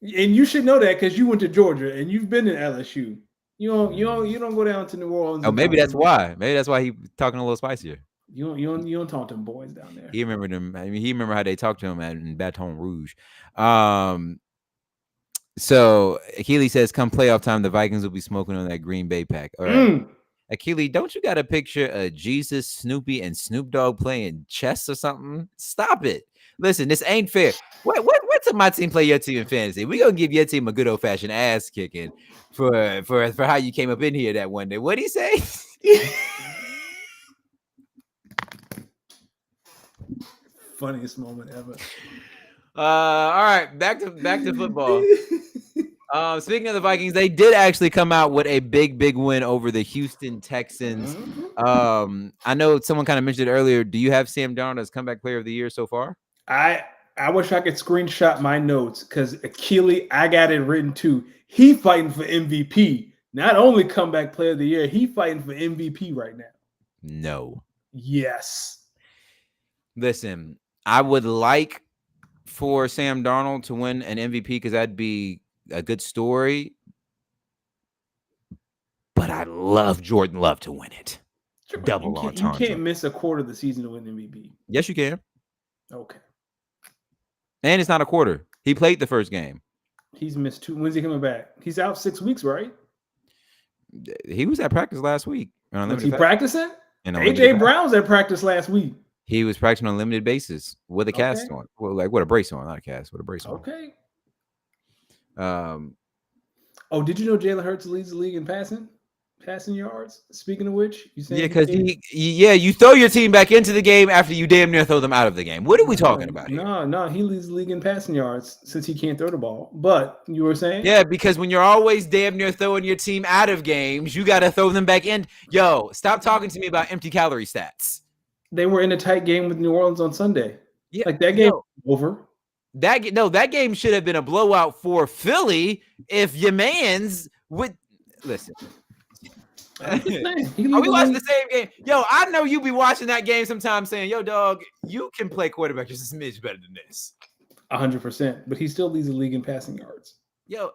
And you should know that because you went to Georgia and you've been in LSU. You don't go down to New Orleans. Oh, maybe that's why. Maybe that's why he's talking a little spicier. You don't talk to them boys down there. He remembered them. I mean, he remember how they talked to him in Baton Rouge. So Akili says, come playoff time, the Vikings will be smoking on that Green Bay pack. All right. Akili, don't you got a picture of Jesus, Snoopy, and Snoop Dogg playing chess or something? Stop it. Listen, this ain't fair. What till my team play your team in fantasy? We gonna give your team a good old fashioned ass kicking for how you came up in here that one day. What'd he say? Funniest moment ever. All right, back to football. Speaking of the Vikings, they did actually come out with a big win over the Houston Texans. I know someone kind of mentioned it earlier. Do you have Sam Darnold as comeback player of the year so far? I wish I could screenshot my notes because Akili, I got it written too. He fighting for MVP. Not only comeback player of the year, he fighting for MVP right now. No. Yes. Listen, I would like for Sam Darnold to win an MVP because that'd be a good story, but I love Jordan Love to win it. Double entendre. You can't miss a quarter of the season to win MVP. Yes, you can. Okay. And it's not a quarter. He played the first game. He's missed 2. When's he coming back? He's out 6 weeks, right? He was at practice last week. Was he practicing? AJ Brown was at practice last week. He was practicing on a limited basis with a cast on. Well, like with a brace on, not a cast, with a brace on. Okay. Did you know Jalen Hurts leads the league in passing yards? Speaking of which, you saying because you throw your team back into the game after you damn near throw them out of the game. What are we talking about here? No, he leads the league in passing yards since he can't throw the ball. But you were saying? Yeah, because when you're always damn near throwing your team out of games, you got to throw them back in. Yo, stop talking to me about empty calorie stats. They were in a tight game with New Orleans on Sunday. Yeah, like that game over. That game should have been a blowout for Philly if your man's would listen. Are we watching the same game? Yo, I know you be watching that game sometimes saying, yo, dog, you can play quarterback just a smidge better than this. 100%. But he still leads the league in passing yards. Yo,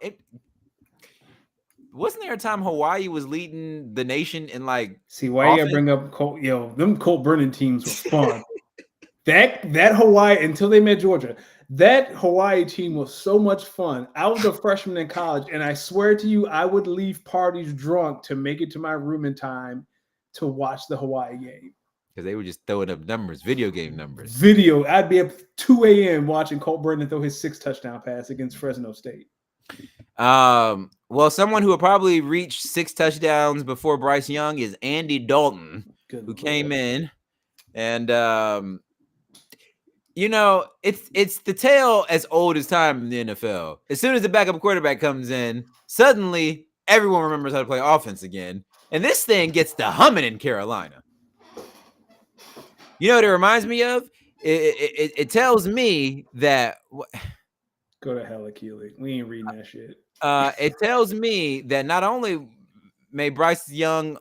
wasn't there a time Hawaii was leading the nation in like See, why you gotta offense? bring up Colt? Them Colt Brennan teams were fun. that Hawaii until they met Georgia. That Hawaii team was so much fun. I was a freshman in college, and I swear to you, I would leave parties drunk to make it to my room in time to watch the Hawaii game. Because they were just throwing up numbers, video game numbers. I'd be up 2 a.m. watching Colt Brennan throw his 6 touchdown pass against Fresno State. Well, someone who will probably reach 6 touchdowns before Bryce Young is Andy Dalton, who came in, and it's the tale as old as time in the NFL. As soon as the backup quarterback comes in, suddenly everyone remembers how to play offense again, and this thing gets to humming in Carolina. You know what it reminds me of? It tells me that. Go to hell, Achilles. We ain't reading that shit. It tells me that not only may Bryce Young,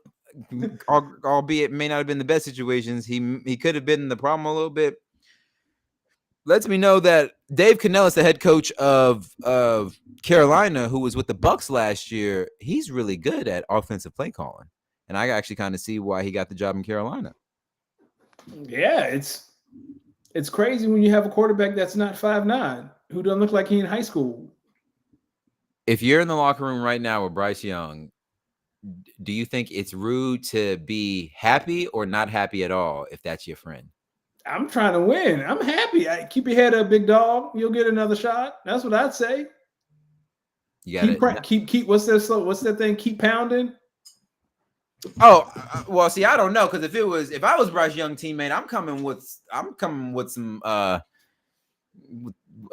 albeit may not have been the best situations, he could have been the problem a little bit. Lets me know that Dave Canellis, the head coach of Carolina, who was with the Bucs last year, he's really good at offensive play calling, and I actually kind of see why he got the job in Carolina. Yeah, it's crazy when you have a quarterback that's not 5'9", who doesn't look like he in high school. If you're in the locker room right now with Bryce Young, do you think it's rude to be happy or not happy at all if that's your friend? I'm trying to win. I'm happy. Keep your head up, big dog. You'll get another shot. That's what I'd say. You got keep. What's that thing? Keep pounding. Oh, well, see, I don't know, because if I was Bryce Young teammate, I'm coming with some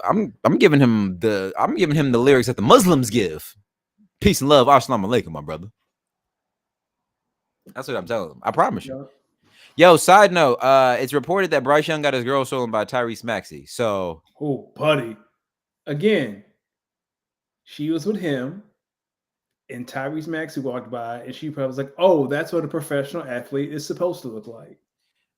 I'm giving him the lyrics that the Muslims give. Peace and love, assalamu alaikum, my brother. That's what I'm telling him. I promise you. Yo, side note, it's reported that Bryce Young got his girl stolen by Tyrese Maxey. So, oh, buddy, again, she was with him. And Tyrese Maxey walked by, and she probably was like, "Oh, that's what a professional athlete is supposed to look like."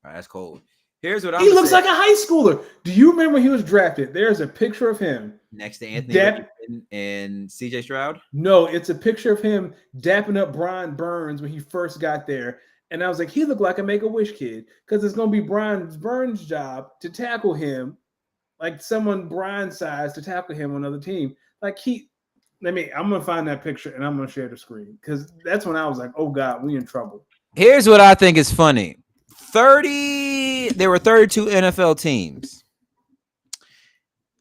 All right, that's cold. Here's what he looks like a high schooler. Do you remember when he was drafted? There's a picture of him next to Anthony and CJ Stroud. No, it's a picture of him dapping up Brian Burns when he first got there, and I was like, he looked like a Make-A-Wish kid, because it's going to be Brian Burns' job to tackle him, like someone Brian's size to tackle him on another team. Like I'm going to find that picture and I'm going to share the screen, because that's when I was like, oh God, we in trouble. Here's what I think is funny. There were 32 NFL teams.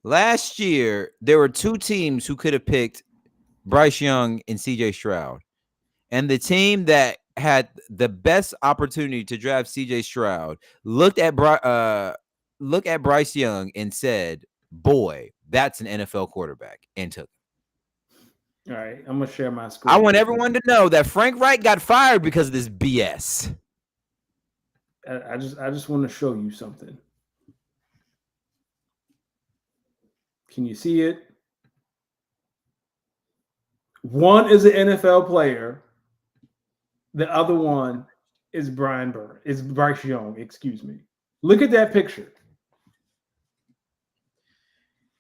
Last year, there were 2 teams who could have picked Bryce Young and CJ Stroud. And the team that had the best opportunity to draft CJ Stroud looked at Bryce Young and said, boy, that's an NFL quarterback, and took him. All right, I'm going to share my screen. I want everyone to know that Frank Reich got fired because of this BS. I just want to show you something. Can you see it? One is an NFL player. The other one is Bryce Young, excuse me. Look at that picture.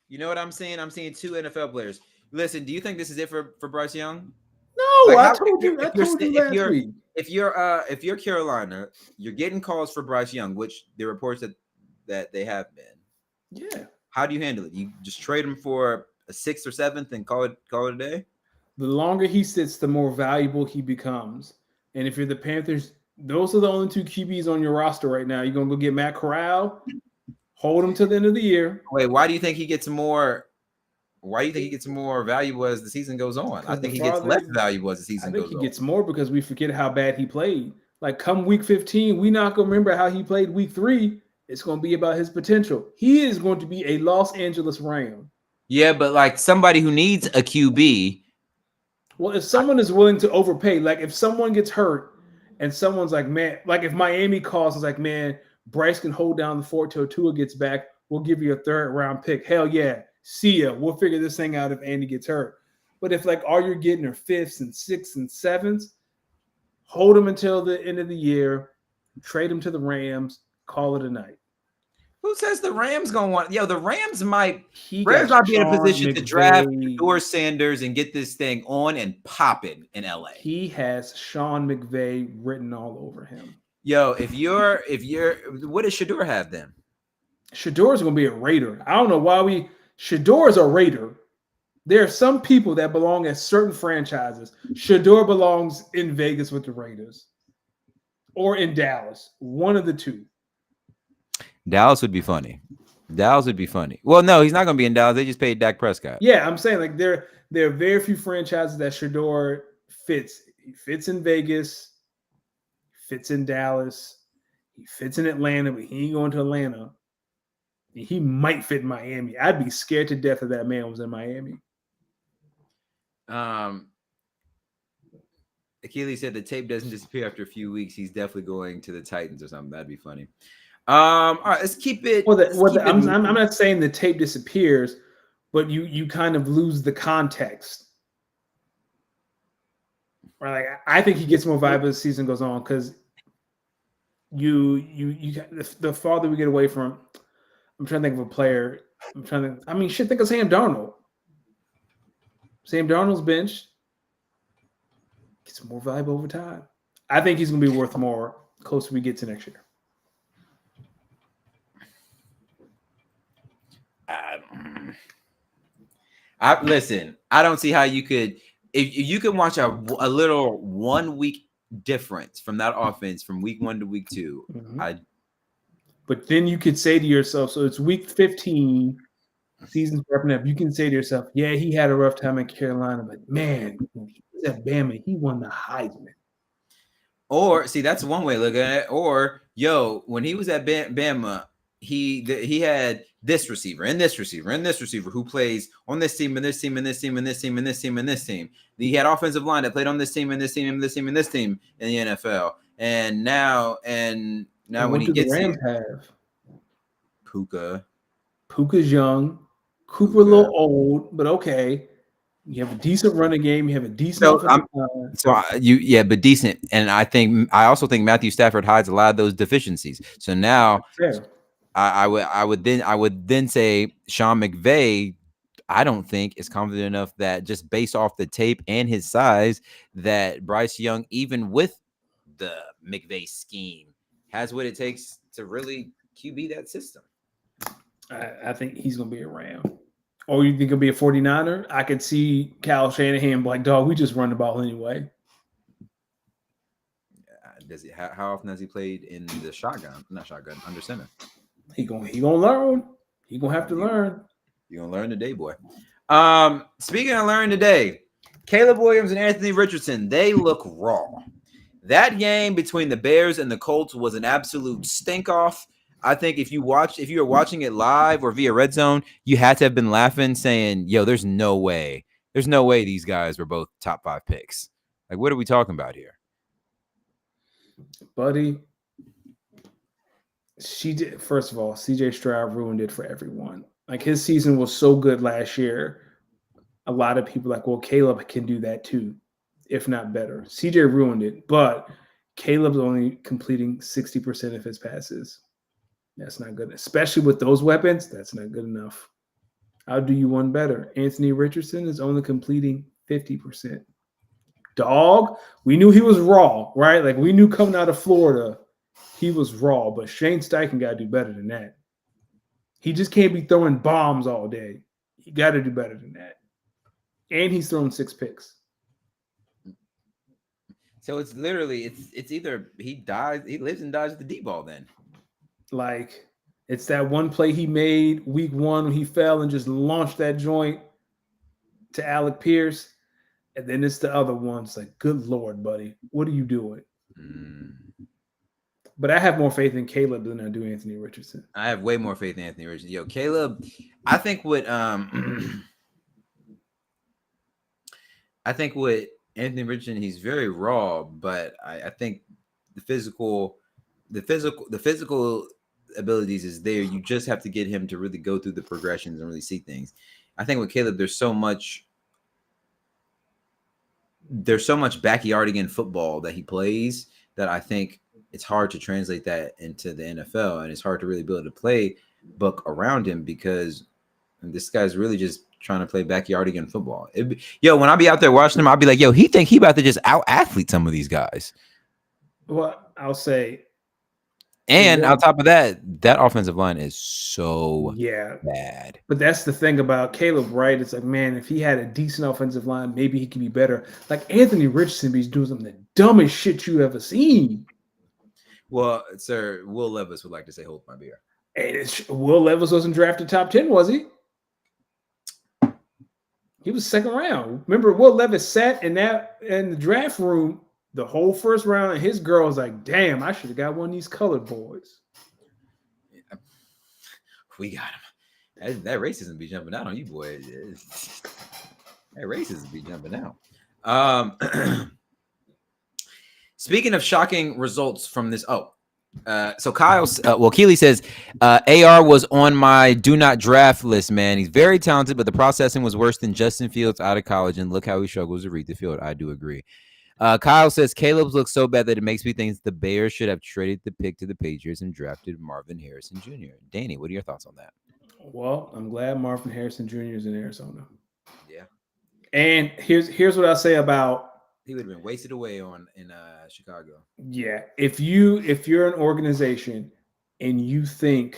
You know what I'm seeing? I'm seeing 2 NFL players. Listen, do you think this is it for Bryce Young? No, I told you last week. If you're Carolina, you're getting calls for Bryce Young, which there are reports that they have been. Yeah. How do you handle it? You just trade him for a 6th or 7th and call it a day? The longer he sits, the more valuable he becomes. And if you're the Panthers, those are the only 2 QBs on your roster right now. You're gonna go get Matt Corral, hold him to the end of the year. Wait, why do you think he gets more? Why do you think he gets more valuable as the season goes on? I think he gets less valuable as the season goes on. I think he gets more because we forget how bad he played. Like come week 15, we not gonna remember how he played week 3. It's gonna be about his potential. He is going to be a Los Angeles Ram. Yeah, but like somebody who needs a QB. Well, if someone is willing to overpay, like if someone gets hurt and someone's like, man, like if Miami calls, it's like, man, Bryce can hold down the fort till Tua gets back. We'll give you a 3rd round pick. Hell yeah. See ya. We'll figure this thing out if Andy gets hurt. But if like all you're getting are 5ths and 6ths and 7ths, hold them until the end of the year, trade them to the Rams, call it a night. Who says the Rams gonna want? Yo, the Rams might He Rams got might be in a Sean position to draft McVay. Shador Sanders and get this thing on and popping in LA. He has Sean McVay written all over him. Yo, if you're, what does Shador have then? Shador's gonna be a Raider. I don't know why Shador's a Raider. There are some people that belong at certain franchises. Shador belongs in Vegas with the Raiders or in Dallas. One of the two. Dallas would be funny. Dallas would be funny. Well, no, he's not going to be in Dallas. They just paid Dak Prescott. Yeah, I'm saying like there are very few franchises that Shador fits. He fits in Vegas, fits in Dallas, he fits in Atlanta, but he ain't going to Atlanta. He might fit in Miami. I'd be scared to death if that man was in Miami. Achilles said the tape doesn't disappear after a few weeks. He's definitely going to the Titans or something. That'd be funny. All right, let's keep it. I'm not saying the tape disappears, but you kind of lose the context. Right? Like, I think he gets more viable as the season goes on because the farther we get away from. I'm trying to think of a player. Think of Sam Darnold. Sam Darnold's benched. Gets more vibe over time. I think he's going to be worth more closer we get to next year. Listen, I don't see how you could, if you can watch a little 1 week difference from that offense from week 1 to week 2. Mm-hmm. But then you could say to yourself, so it's week 15, season's wrapping up. You can say to yourself, yeah, he had a rough time in Carolina, but man, when he was at Bama, he won the Heisman. Or see, that's one way to look at it. Or when he was at Bama, he had this receiver and this receiver and this receiver who plays on this team and this team and this team and this team and this team and this team. He had offensive line that played on this team and this team and this team and this team in the NFL. And now when he gets the Rams have Puka's young, Cooper a little old, but okay. You have a decent running game. You have a decent but decent. And I also think Matthew Stafford hides a lot of those deficiencies. So now I would then say Sean McVay, I don't think is confident enough that just based off the tape and his size that Bryce Young, even with the McVay scheme, has what it takes to really QB that system. I think he's going to be a Ram. Or you think he'll be a 49er? I could see Kyle Shanahan like, dog, we just run the ball anyway. How often has he played in the shotgun? Not shotgun, under center. He gonna learn. He gonna have to learn. You're gonna learn today, boy. Speaking of learning today, Caleb Williams and Anthony Richardson, they look raw. That game between the Bears and the Colts was an absolute stink off. I think if you were watching it live or via Red Zone, you had to have been laughing, saying, "Yo, there's no way these guys were both top 5 picks." Like, what are we talking about here, buddy? First of all, CJ Stroud ruined it for everyone. Like, his season was so good last year. A lot of people like, well, Caleb can do that too, if not better. CJ ruined it, but Caleb's only completing 60% of his passes. That's not good, especially with those weapons. That's not good enough. I'll do you one better. Anthony Richardson is only completing 50%. Dog, we knew he was raw, right? Like, we knew coming out of Florida, he was raw, but Shane Steichen got to do better than that. He just can't be throwing bombs all day. He got to do better than that. And he's thrown 6 picks. So it's literally, it's either he lives and dies with the deep ball then. Like, it's that one play he made week 1 when he fell and just launched that joint to Alec Pierce. And then it's the other ones like, good Lord, buddy, what are you doing? But I have more faith in Caleb than I do Anthony Richardson. I have way more faith in Anthony Richardson. Yo, Caleb, I think what Anthony Richardson, he's very raw, but I think the physical abilities is there. You just have to get him to really go through the progressions and really see things. I think with Caleb, there's so much backyardian football that he plays that I think it's hard to translate that into the NFL, and it's hard to really be able to play book around him because this guy's really just trying to play backyardigan football. When I be out there watching him, I'll be like, yo, he think he about to just out athlete some of these guys. Well, I'll say. And on top of that, that offensive line is so Yeah. bad. But that's the thing about Caleb, right? It's like, man, if he had a decent offensive line, maybe he could be better. Like Anthony Richardson, he's doing some of the dumbest shit you ever seen. Well, sir, Will Levis would like to say, hold my beer. Hey, Will Levis wasn't drafted top 10, was he? He was second round. Remember, Will Levis sat in the draft room the whole first round, and his girl was like, damn, I should have got one of these colored boys. Yeah. We got him. That racism be jumping out on you, boy. That racism be jumping out. Speaking of shocking results from this, so Keely says, AR was on my do not draft list, man. He's very talented, but the processing was worse than Justin Fields out of college, and look how he struggles to read the field. I do agree. Kyle says, Caleb's looks so bad that it makes me think the Bears should have traded the pick to the Patriots and drafted Marvin Harrison Jr. Danny, what are your thoughts on that? Well, I'm glad Marvin Harrison Jr. is in Arizona. Yeah. And here's what I'll say about. He would have been wasted away in Chicago. Yeah, if you're an organization and you think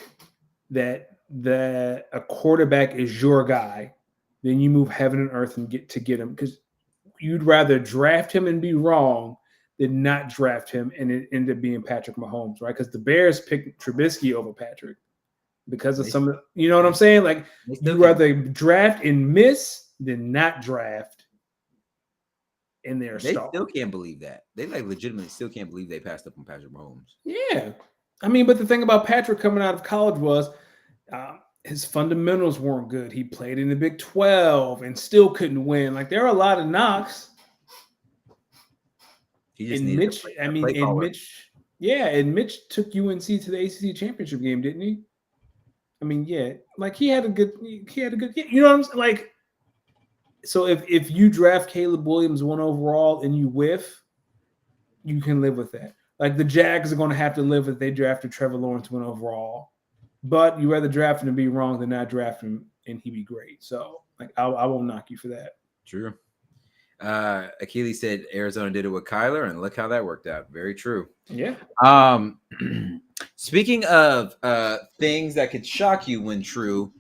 that a quarterback is your guy, then you move heaven and earth and get him, because you'd rather draft him and be wrong than not draft him and it end up being Patrick Mahomes, right? Because the Bears picked Trubisky over Patrick because of you know what I'm saying? Like, you'd rather draft and miss than not draft. In their they star. Still can't believe that. They legitimately still can't believe they passed up on Patrick Mahomes. Yeah. I mean, but the thing about Patrick coming out of college was his fundamentals weren't good. He played in the Big 12 and still couldn't win. Like, there are a lot of knocks. He just and Mitch took UNC to the ACC championship game, didn't he? I mean, yeah. Like, he had a good you know what I'm saying? Like, so if you draft Caleb Williams 1 overall and you whiff, you can live with that. Like, the Jags are going to have to live if they drafted Trevor Lawrence 1 overall. But you rather draft him and be wrong than not draft him and he be great. So, like, I won't knock you for that. True. Achilles said Arizona did it with Kyler, and look how that worked out. Very true. Yeah. Speaking of things that could shock you when true,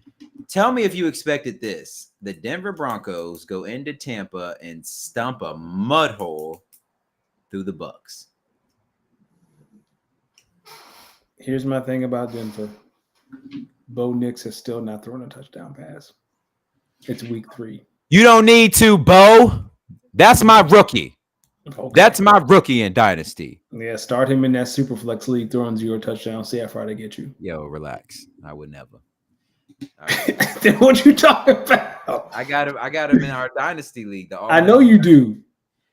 tell me if you expected this. The Denver Broncos go into Tampa and stomp a mud hole through the Bucs. Here's my thing about Denver. Bo Nix has still not thrown a touchdown pass. It's week 3. You don't need to, Bo. That's my rookie. Okay. That's my rookie in Dynasty. Yeah, start him in that Superflex league, throwing 0 touchdowns. See how far they get you. Yo, relax. I would never. Right. Then what you talking about? I got him in our Dynasty league. I know you do.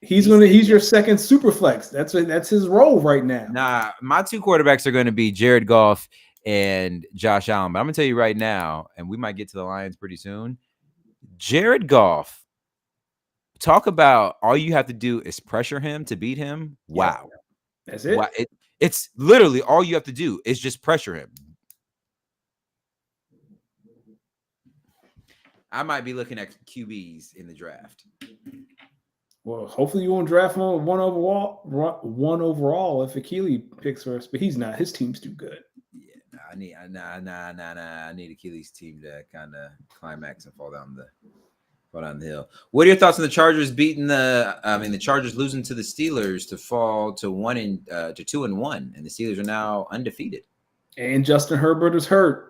He's your second Superflex. That's his role right now. Nah, my 2 quarterbacks are going to be Jared Goff and Josh Allen. But I'm going to tell you right now, and we might get to the Lions pretty soon. Jared Goff, talk about all you have to do is pressure him to beat him. Wow. Yeah. That's it. Wow. It's literally all you have to do is just pressure him. I might be looking at QBs in the draft. Well, hopefully you won't draft him 1 overall if Achilles picks first, but he's not. His team's too good. Yeah, I need Achilles' team to kind of climax and fall down the hill. What are your thoughts on the Chargers beating the Chargers losing to the Steelers to fall to 2-1, and the Steelers are now undefeated. And Justin Herbert is hurt.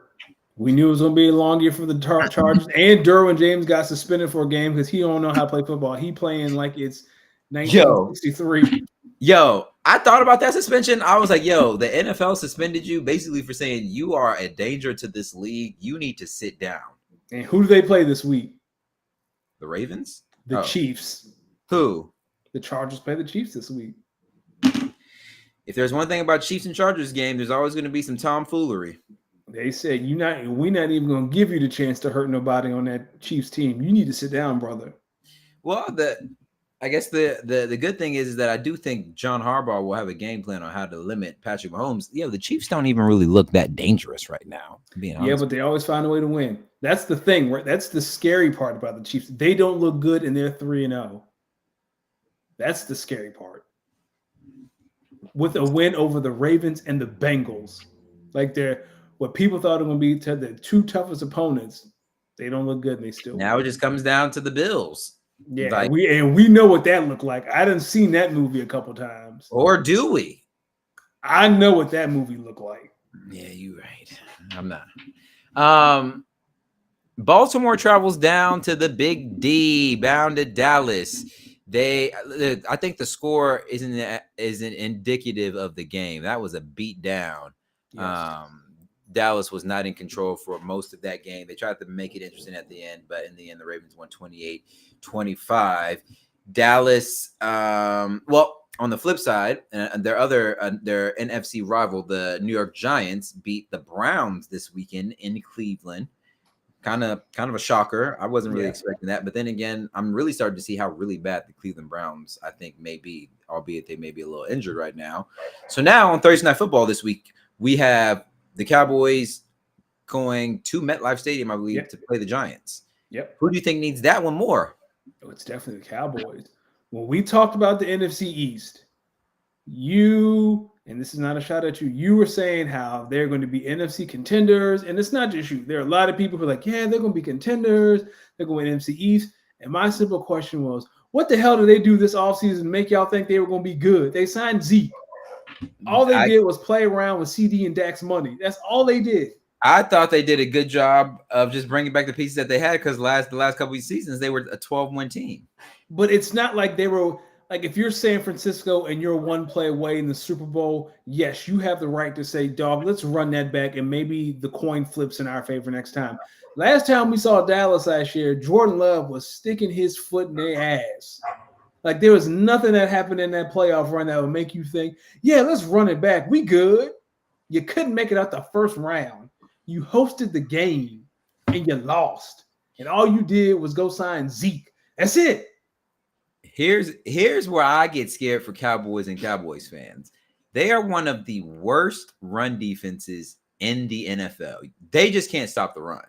We knew it was going to be a long year for the Chargers. And Derwin James got suspended for a game because he don't know how to play football. He playing like it's 1963. Yo, I thought about that suspension. I was like, yo, the NFL suspended you basically for saying you are a danger to this league. You need to sit down. And who do they play this week? The Ravens? The Chiefs. Who? The Chargers play the Chiefs this week. If there's one thing about Chiefs and Chargers game, there's always going to be some tomfoolery. They said we're not even going to give you the chance to hurt nobody on that Chiefs team. You need to sit down, brother. Well, I guess the good thing is that I do think John Harbaugh will have a game plan on how to limit Patrick Mahomes. The Chiefs don't even really look that dangerous right now, being Yeah, honest. but they always find a way to win. That's the thing, right? That's the scary part about the Chiefs. They don't look good and they're 3-0. That's the scary part. With a win over the Ravens and the Bengals. Like they're what people thought were going to be the two toughest opponents. They don't look good and they still Now it win. just comes down to the Bills. Yeah, Like, we know what that looked like. I done seen that movie a couple times. or do we? I know what that movie looked like. Yeah, you're right. I'm not. Baltimore travels down to the Big D, bound to Dallas. I think the score isn't indicative of the game. That was a beat down. Yes. Dallas was not in control for most of that game. They tried to make it interesting at the end, but in the end, the Ravens won 28-25. Dallas, well, on the flip side, their NFC rival, the New York Giants, beat the Browns this weekend in Cleveland. Kind of a shocker. I wasn't really expecting that, but then again, I'm really starting to see how really bad the Cleveland Browns I think may be, albeit they may be a little injured right now. So now on Thursday Night Football this week, we have the Cowboys going to MetLife Stadium, I believe, to play the Giants. Yep. Who do you think needs that one more? Oh, it's definitely the Cowboys. When we talked about the NFC East, and this is not a shot at you, you were saying how they're going to be NFC contenders, and it's not just you. There are a lot of people who are like, yeah, they're going to be contenders. They're going to NFC East. And my simple question was, what the hell did they do this offseason to make y'all think they were going to be good? They signed Zeke. All they did was play around with CD and Dak's money. That's all they did. I thought they did a good job of just bringing back the pieces that they had because the last couple of seasons they were a 12-win team. But it's not like they were like if you're San Francisco and you're one play away in the Super Bowl, yes, you have the right to say, dog, let's run that back and maybe the coin flips in our favor next time. Last time we saw Dallas last year, Jordan Love was sticking his foot in their ass. Like there was nothing that happened in that playoff run that would make you think, yeah, let's run it back. We good. You couldn't make it out the first round. You hosted the game and you lost. And all you did was go sign Zeke. That's it. Here's where I get scared for Cowboys and Cowboys fans. They are one of the worst run defenses in the NFL. They just can't stop the run.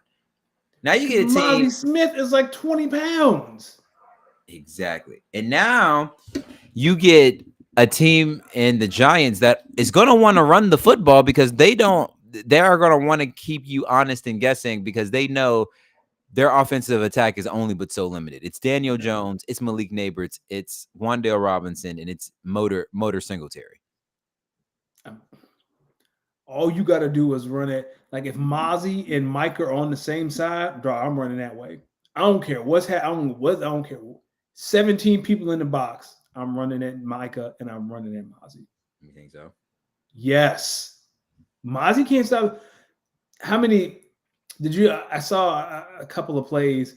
Now you get a team. Molly Smith is like 20 pounds. Exactly. And now you get a team in the Giants that is going to want to run the football because they are going to want to keep you honest and guessing because they know their offensive attack is only but so limited. It's Daniel Jones, it's Malik Neighbors, it's Wan'Dale Robinson, and it's Motor Singletary. All you got to do is run it. Like if Mozzie and Mike are on the same side, I'm running that way. I don't care what's happening. I don't care. 17 people in the box. I'm running at Micah and I'm running at Mozzie. You think so? Yes. Mozzie can't stop. How many did you? I saw a couple of plays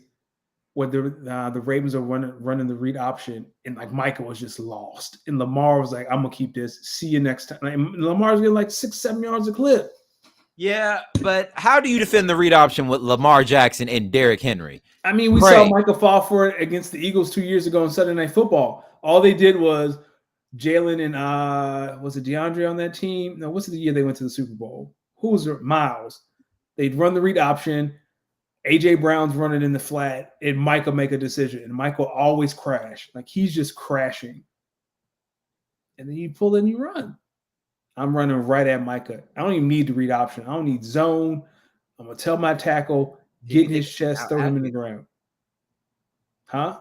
where the Ravens are running the read option, and like Micah was just lost, and Lamar was like, "I'm gonna keep this. See you next time." And Lamar's getting like 6-7 yards a clip. Yeah, but how do you defend the read option with Lamar Jackson and Derrick Henry? I mean, we saw Micah fall for it against the Eagles 2 years ago on Sunday Night Football. All they did was Jalen and was it DeAndre on that team? No, what's the year they went to the Super Bowl? Who was there? Miles. They'd run the read option. AJ Brown's running in the flat, and Micah make a decision, and Micah always crash. Like he's just crashing. And then you pull and you run. I'm running right at Micah. I don't even need the read option. I don't need zone. I'm gonna tell my tackle, get in his chest, throw him in the ground. Huh?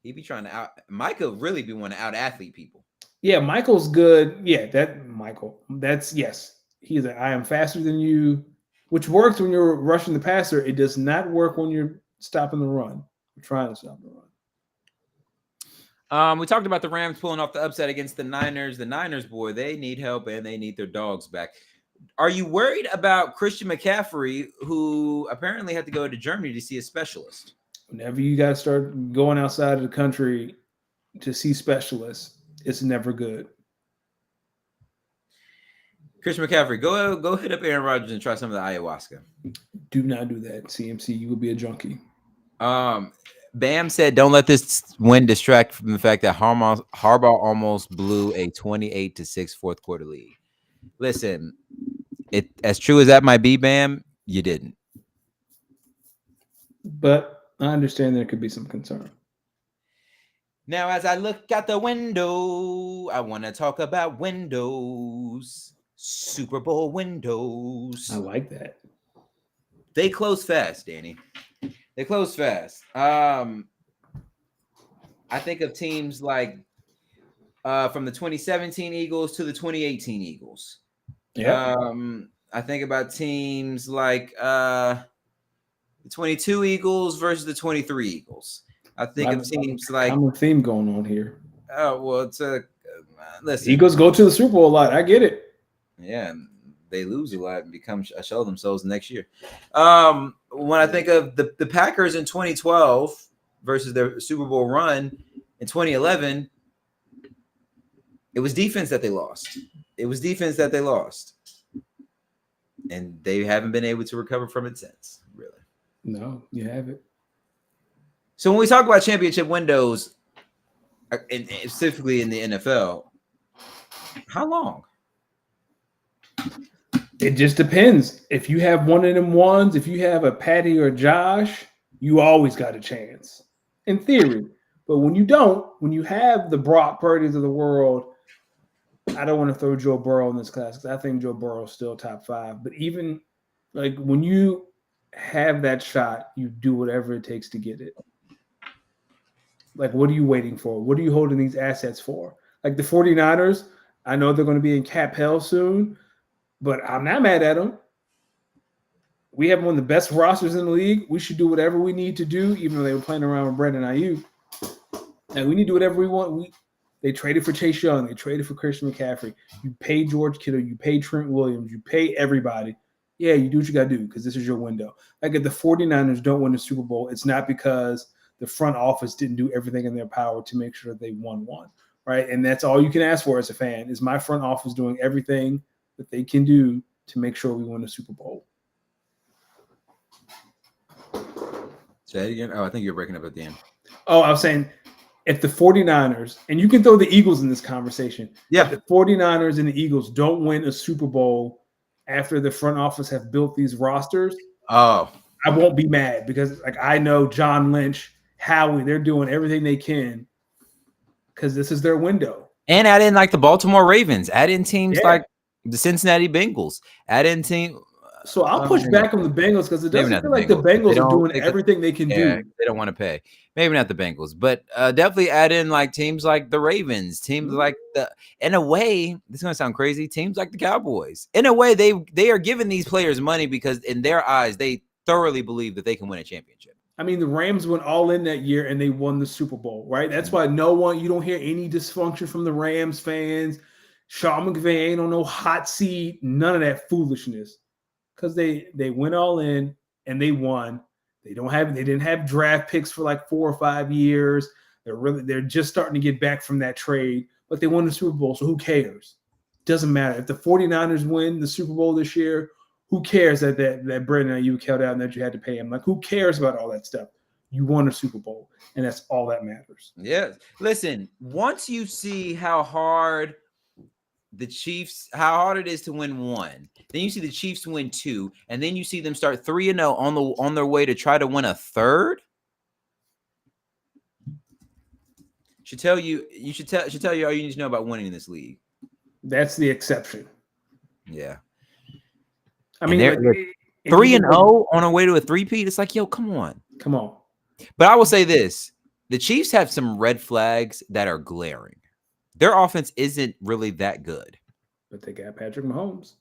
He be trying to Micah really be wanting to out athlete people. Yeah, Michael's good. Yeah, that's yes. He's I am faster than you, which works when you're rushing the passer. It does not work when you're stopping the run. We're trying to stop the run. We talked about the Rams pulling off the upset against the Niners. The Niners, boy, they need help and they need their dogs back. Are you worried about Christian McCaffrey, who apparently had to go to Germany to see a specialist? Whenever you got to start going outside of the country to see specialists, it's never good. Christian McCaffrey, go hit up Aaron Rodgers and try some of the ayahuasca. Do not do that, CMC. You will be a junkie. Bam said, "Don't let this win distract from the fact that Harbaugh almost blew a 28-6 fourth quarter lead." Listen, it as true as that might be, Bam, you didn't. But I understand there could be some concern. Now, as I look out the window, I want to talk about windows, Super Bowl windows. I like that. They close fast, Danny. They close fast. I think of teams like from the 2017 Eagles to the 2018 Eagles. Yeah. I think about teams like the 22 Eagles versus the 23 Eagles. I think of teams like common theme going on here. Oh well, it's a listen. Eagles go to the Super Bowl a lot. I get it. Yeah, they lose a lot and become show themselves next year. When I think of the Packers in 2012 versus their Super Bowl run in 2011, it was defense that they lost. And they haven't been able to recover from it since, really. No, you haven't. So when we talk about championship windows, and specifically in the NFL, how long? It just depends. If you have one of them ones, if you have a Patty or Josh, you always got a chance, in theory. But when you don't, when you have the Brock Purdy's of the world, I don't want to throw Joe Burrow in this class because I think Joe Burrow is still top 5. But even like when you have that shot, you do whatever it takes to get it. Like, what are you waiting for? What are you holding these assets for? Like the 49ers, I know they're going to be in cap hell soon, but I'm not mad at them. We have one of the best rosters in the league. We should do whatever we need to do, even though they were playing around with Brandon Ayuk. And we need to do whatever we want. They traded for Chase Young. They traded for Christian McCaffrey. You pay George Kittle. You pay Trent Williams. You pay everybody. Yeah, you do what you got to do because this is your window. Like if the 49ers don't win the Super Bowl, it's not because the front office didn't do everything in their power to make sure they won one, right? And that's all you can ask for as a fan is my front office doing everything that they can do to make sure we win the Super Bowl. Say it again. Oh, I think you're breaking up at the end. Oh, I was saying if the 49ers, and you can throw the Eagles in this conversation. Yeah. If the 49ers and the Eagles don't win a Super Bowl after the front office have built these rosters, I won't be mad because like I know John Lynch, Howie, they're doing everything they can because this is their window. And add in like the Baltimore Ravens, add in teams like the Cincinnati Bengals, add in team. So I'll push back on the Bengals because it doesn't feel like the Bengals are doing everything they can do. They don't want to pay. Maybe not the Bengals, but definitely add in like teams like the Ravens, teams like in a way, this is going to sound crazy, teams like the Cowboys. In a way, they are giving these players money because in their eyes, they thoroughly believe that they can win a championship. I mean, the Rams went all in that year and they won the Super Bowl, right? That's why you don't hear any dysfunction from the Rams fans. Sean McVay ain't on no hot seat, none of that foolishness. Because they went all in and they won. They didn't have draft picks for like 4 or 5 years. They're just starting to get back from that trade, but they won the Super Bowl. So who cares? Doesn't matter. If the 49ers win the Super Bowl this year, who cares that Brandon Ayuk held out and that you had to pay him? Like, who cares about all that stuff? You won a Super Bowl, and that's all that matters. Yeah. Listen, once you see how hard it is to win 1, then you see the Chiefs win 2, and then you see them start 3-0 on their way to try to win a 3rd. Should tell you all you need to know about winning in this league. That's the exception. Yeah. I mean, they're 3-0 on our way to a 3-peat. It's like, yo, come on. But I will say this: the Chiefs have some red flags that are glaring. Their offense isn't really that good. But they got Patrick Mahomes.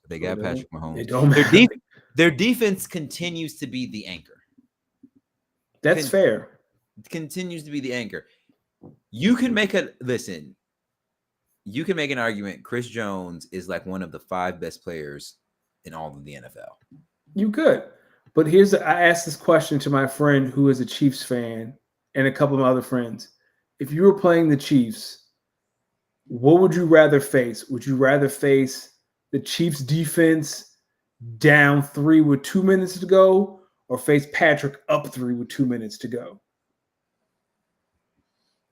Their defense continues to be the anchor. That's fair. Continues to be the anchor. You can make an argument Chris Jones is like one of the 5 best players in all of the NFL. You could. But I asked this question to my friend who is a Chiefs fan and a couple of other friends. If you were playing the Chiefs, what would you rather face? Would you rather face the Chiefs defense down 3 with 2 minutes to go or face Patrick up 3 with 2 minutes to go?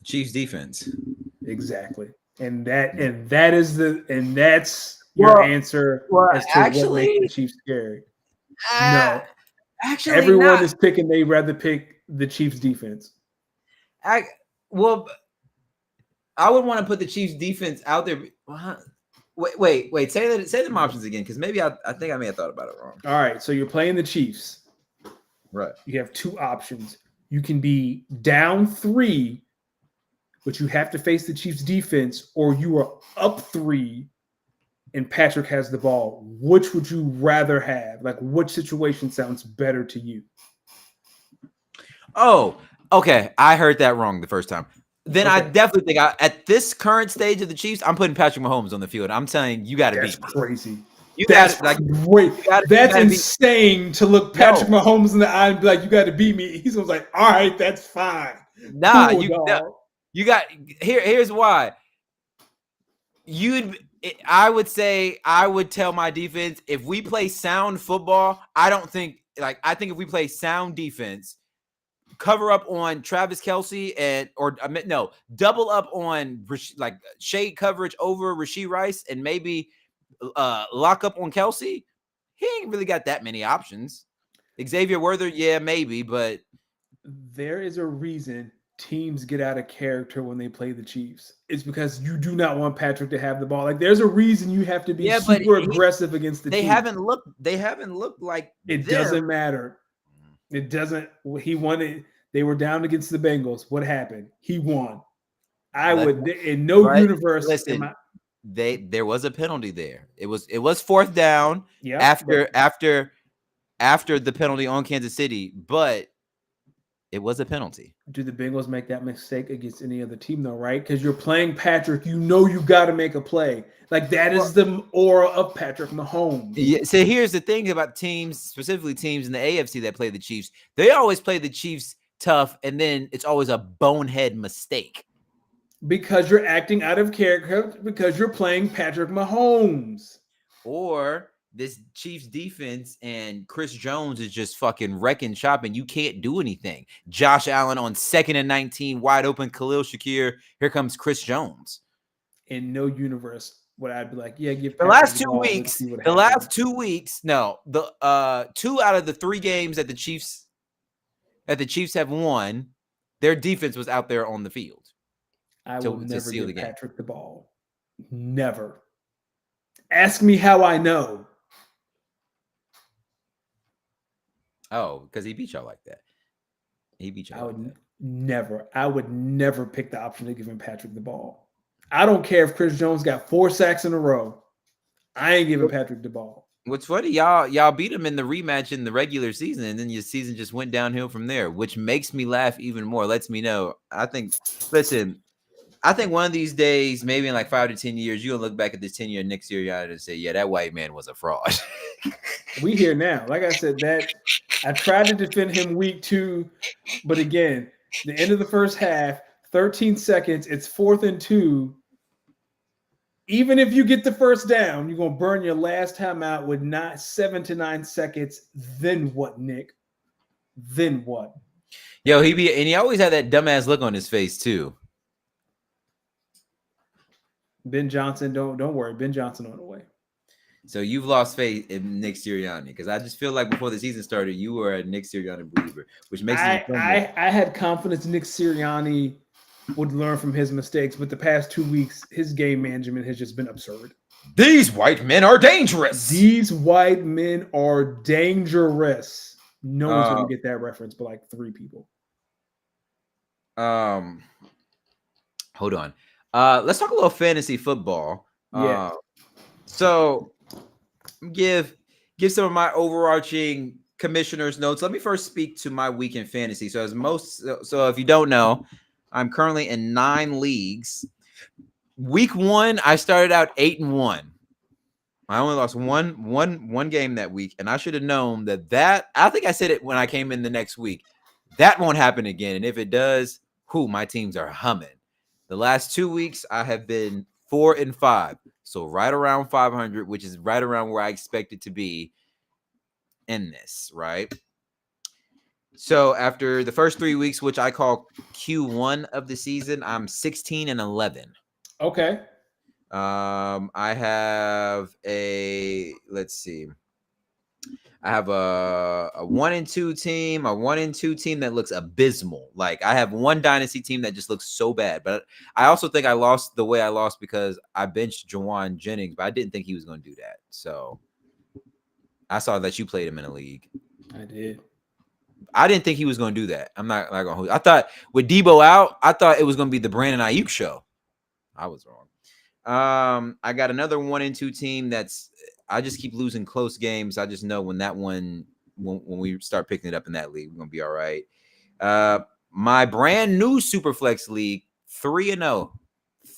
Chiefs defense. Exactly. And that's your Well, answer well, as to what makes the actually, Chiefs scary. uh, No. actually Everyone not. is picking they rather pick the Chiefs defense. I well, I would want to put the Chiefs defense out there. Wait. Say them options again, because maybe I think I may have thought about it wrong. All right. So you're playing the Chiefs. Right. You have two options. You can be down 3, but you have to face the Chiefs defense, or you are up 3 and Patrick has the ball. Which would you rather have? Like, which situation sounds better to you? Oh, okay. I heard that wrong the first time. Then I Okay. definitely think at this current stage of the Chiefs, I'm putting Patrick Mahomes on the field. I'm telling you, got to That's beat me. crazy. You That's got like great. you got That's to beat. insane to look Patrick No, Mahomes in the eye and be like, you got to beat me. He's like, all right, that's fine. nah. Cool, dog. You got Here's why. I would say I would tell my defense, if we play sound football, I think if we play sound defense, cover up on Travis Kelce double up on like shade coverage over Rashee Rice and maybe lock up on Kelce. He ain't really got that many options. Xavier Worther, yeah, maybe, but There is a reason teams get out of character when they play the Chiefs. It's because you do not want Patrick to have the ball. Like, there's a reason you have to be super aggressive against the Chiefs. They haven't looked like it doesn't matter. It doesn't. He won. They were down against the Bengals. What happened? He won. I would in no universe. Listen, there was a penalty there. It was fourth down after the penalty on Kansas City, but it was a penalty. Do the Bengals make that mistake against any other team though, right? Because you're playing Patrick, you know you got to make a play. Like, that is the aura of Patrick Mahomes. Yeah, so here's the thing about teams, specifically teams in the AFC that play the Chiefs. They always play the Chiefs tough, and then it's always a bonehead mistake. Because you're acting out of character, because you're playing Patrick Mahomes. Or this Chiefs defense and Chris Jones is just fucking wrecking shop and you can't do anything. Josh Allen on 2nd and 19, wide open, Khalil Shakir. Here comes Chris Jones. In no universe would I be like, yeah, give the Patrick last the 2 ball, weeks. see what The happens. last 2 weeks, no, the 2 out of the 3 games that the Chiefs have won, their defense was out there on the field. I will never give Patrick the ball. Never. Ask me how I know. Oh, because he beat y'all like that. He beat y'all. I would never pick the option of giving Patrick the ball. I don't care if Chris Jones got 4 sacks in a row. I ain't giving Patrick the ball. What's funny, y'all beat him in the rematch in the regular season, and then your season just went downhill from there, which makes me laugh even more. Lets me know. I think one of these days, maybe in like 5 to 10 years, you'll look back at this 10-year Nick Sirianni and say, yeah, that white man was a fraud. We here now. Like I said, that I tried to defend him week 2, but again, the end of the first half, 13 seconds, it's 4th and 2. Even if you get the first down, you're going to burn your last time out with 7 to 9 seconds. Then what, Nick? Then what? Yo, he always had that dumbass look on his face too. Ben Johnson, don't worry. Ben Johnson on the way. So you've lost faith in Nick Sirianni, because I just feel like before the season started, you were a Nick Sirianni believer, which makes me. I had confidence Nick Sirianni would learn from his mistakes, but the past 2 weeks, his game management has just been absurd. These white men are dangerous. These white men are dangerous. No one's going to get that reference, but like 3 people. Hold on. Let's talk a little fantasy football. Yeah. So give some of my overarching commissioner's notes. Let me first speak to my week in fantasy. So if you don't know, I'm currently in 9 leagues. Week 1, I started out 8-1. I only lost one game that week, and I should have known that. I think I said it when I came in the next week. That won't happen again, and if it does, my teams are humming. The last 2 weeks, I have been 4-5, so right around 500, which is right around where I expect it to be in this, right? So after the first 3 weeks, which I call Q1 of the season, I'm 16-11. Okay. I have let's see. I have a 1-2 team, a 1-2 team that looks abysmal. Like I have one dynasty team that just looks so bad. But I also think I lost the way I lost because I benched Jawan Jennings, but I didn't think he was going to do that. So I saw that you played him in a league. I did. I didn't think he was going to do that. I'm not going to. I thought with Debo out, I thought it was going to be the Brandon Ayuk show. I was wrong. I got another 1-2 team that's. I just keep losing close games. I just know when that one, when we start picking it up in that league, we're gonna be all right. My brand new Superflex league, 3-0,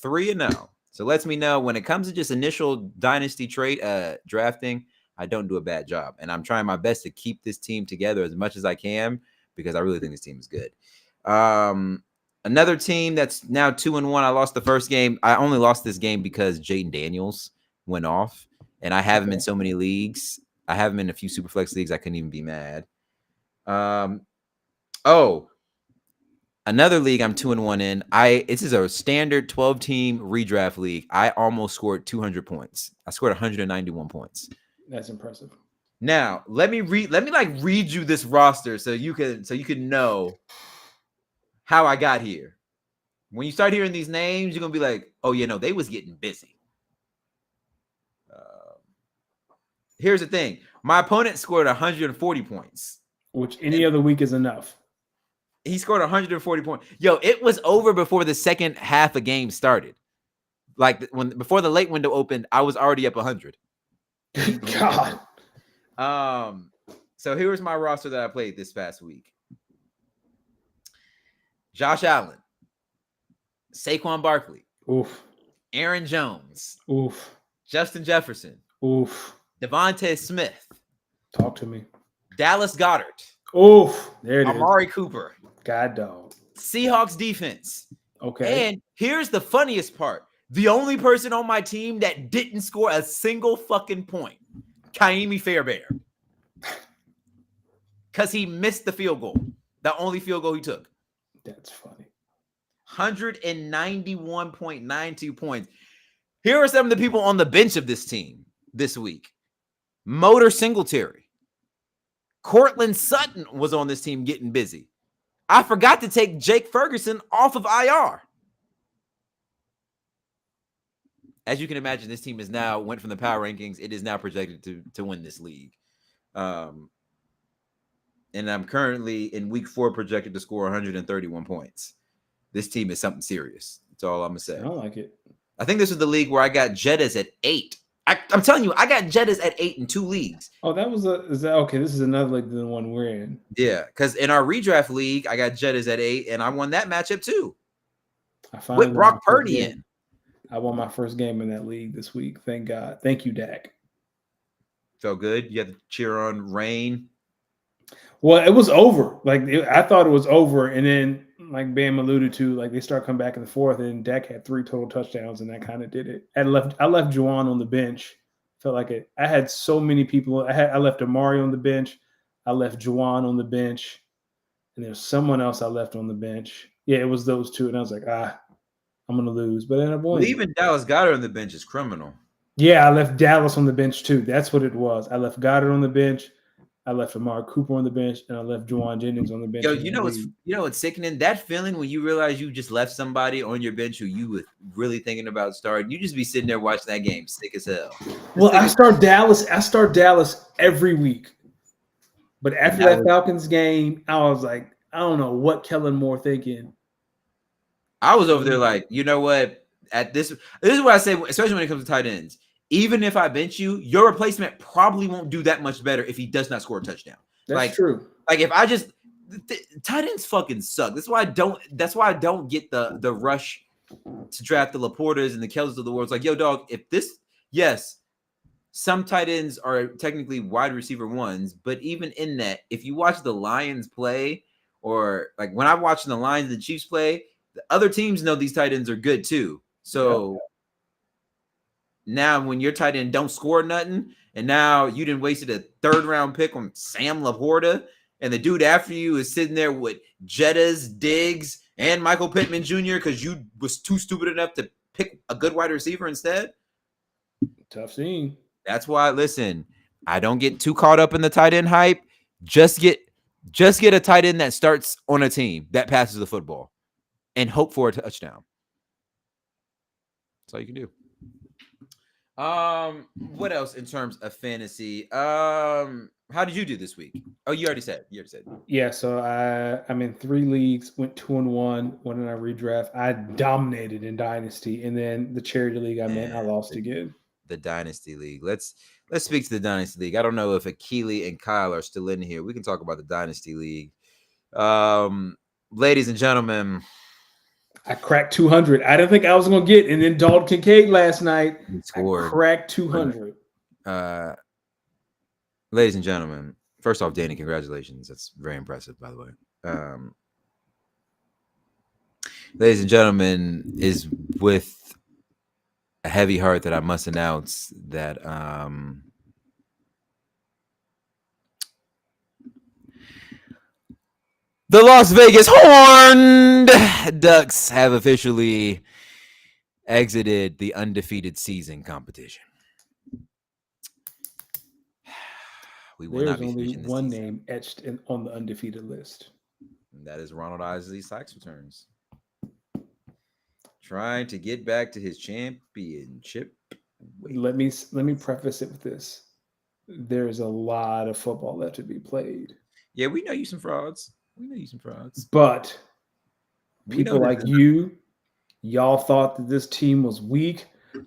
3-0. So lets me know when it comes to just initial dynasty trade drafting, I don't do a bad job, and I'm trying my best to keep this team together as much as I can because I really think this team is good. Another team that's now 2-1. I lost the first game. I only lost this game because Jaden Daniels went off, and I have him in so many leagues. I have him in a few Superflex leagues. I couldn't even be mad. Another league I'm 2-1 in. This is a standard 12-team redraft league. I almost scored 200 points. I scored 191 points. That's impressive. Now let me read you this roster so you can know how I got here. When you start hearing these names, you're gonna be like, "Oh, they was getting busy." Here's the thing: my opponent scored 140 points, which any other week is enough. He scored 140 points. Yo, it was over before the second half of game started. Like before the late window opened, I was already up 100. God. So here's my roster that I played this past week. Josh Allen, Saquon Barkley, oof, Aaron Jones, oof, Justin Jefferson, oof, Devontae Smith, talk to me, Dallas Goedert, oof, there it Amari is. Cooper, God dog, Seahawks defense. Okay. And here's the funniest part. The only person on my team that didn't score a single fucking point, Kaimi Fairbairn. Because he missed the field goal. The only field goal he took. That's funny. 191.92 points. Here are some of the people on the bench of this team this week. Motor Singletary. Cortland Sutton was on this team getting busy. I forgot to take Jake Ferguson off of IR. As you can imagine, this team is now went from the power rankings. It is now projected to win this league. And I'm currently in week 4 projected to score 131 points. This team is something serious. That's all I'm going to say. I don't like it. I think this was the league where I got Jettas at 8. I'm telling you, I got Jettas at 8 in 2 leagues. Oh, is that okay? This is another league than the one we're in. Yeah, because in our redraft league, I got Jettas at 8, and I won that matchup too. With Brock Purdy in. I won my first game in that league this week. Thank God. Thank you, Dak. Felt good. You had to cheer on Rain. Well, it was over. I thought it was over, and then like Bam alluded to, they start coming back in the fourth, and Dak had 3 total touchdowns, and that kind of did it. I left Juwan on the bench. Felt like it. I had so many people. I left Amari on the bench. I left Juwan on the bench, and there's someone else I left on the bench. Yeah, it was those two, and I was like, I'm gonna lose, but I ended up winning. Leaving Dallas Goedert on the bench is criminal. Yeah, I left Dallas on the bench too. That's what it was. I left Goddard on the bench. I left Amari Cooper on the bench, and I left Juwan Jennings on the bench. Yo, it's sickening. That feeling when you realize you just left somebody on your bench who you were really thinking about starting. You just be sitting there watching that game, sick as hell. I start Dallas every week, but after that Falcons game, I was like, I don't know what Kellen Moore thinking. I was over there like, you know what? This is what I say, especially when it comes to tight ends. Even if I bench you, your replacement probably won't do that much better if he does not score a touchdown. That's true. Like if I just tight ends fucking suck. That's why I don't get the rush to draft the Laportas and the Kells of the world. It's like, yo, dog, some tight ends are technically wide receiver ones, but even in that, if you watch the Lions play, or like when I'm watching the Lions and the Chiefs play, the other teams know these tight ends are good too. So now when your tight end don't score nothing, and now you didn't wasted a 3rd round pick on Sam Laporta, and the dude after you is sitting there with Jettas, Diggs, and Michael Pittman Jr. because you was too stupid enough to pick a good wide receiver instead. Tough scene. That's why, listen, I don't get too caught up in the tight end hype. Just get a tight end that starts on a team that passes the football and hope for a touchdown. That's all you can do. What else in terms of fantasy? How did you do this week? Oh, you already said. Yeah, so I'm in 3 leagues, went 2-1, one in our redraft. I dominated in Dynasty, and then the charity league I'm in, I lost again. The Dynasty League. Let's speak to the Dynasty League. I don't know if Akili and Kyle are still in here. We can talk about the Dynasty League. Ladies and gentlemen, I cracked 200. I didn't think I was going to get, and then Dalton Kincaid last night scored. I cracked 200. Ladies and gentlemen, first off, Danny, congratulations. That's very impressive, by the way. Ladies and gentlemen, is with a heavy heart that I must announce that the Las Vegas Horned Ducks have officially exited the undefeated season competition. We will There's not be only one season. name etched on the undefeated list. And that is Ronald Isley's tax returns. Trying to get back to his championship. Let me preface it with this. There's a lot of football left to be played. Yeah, we know you some frauds. But people like you, y'all thought that this team was weak.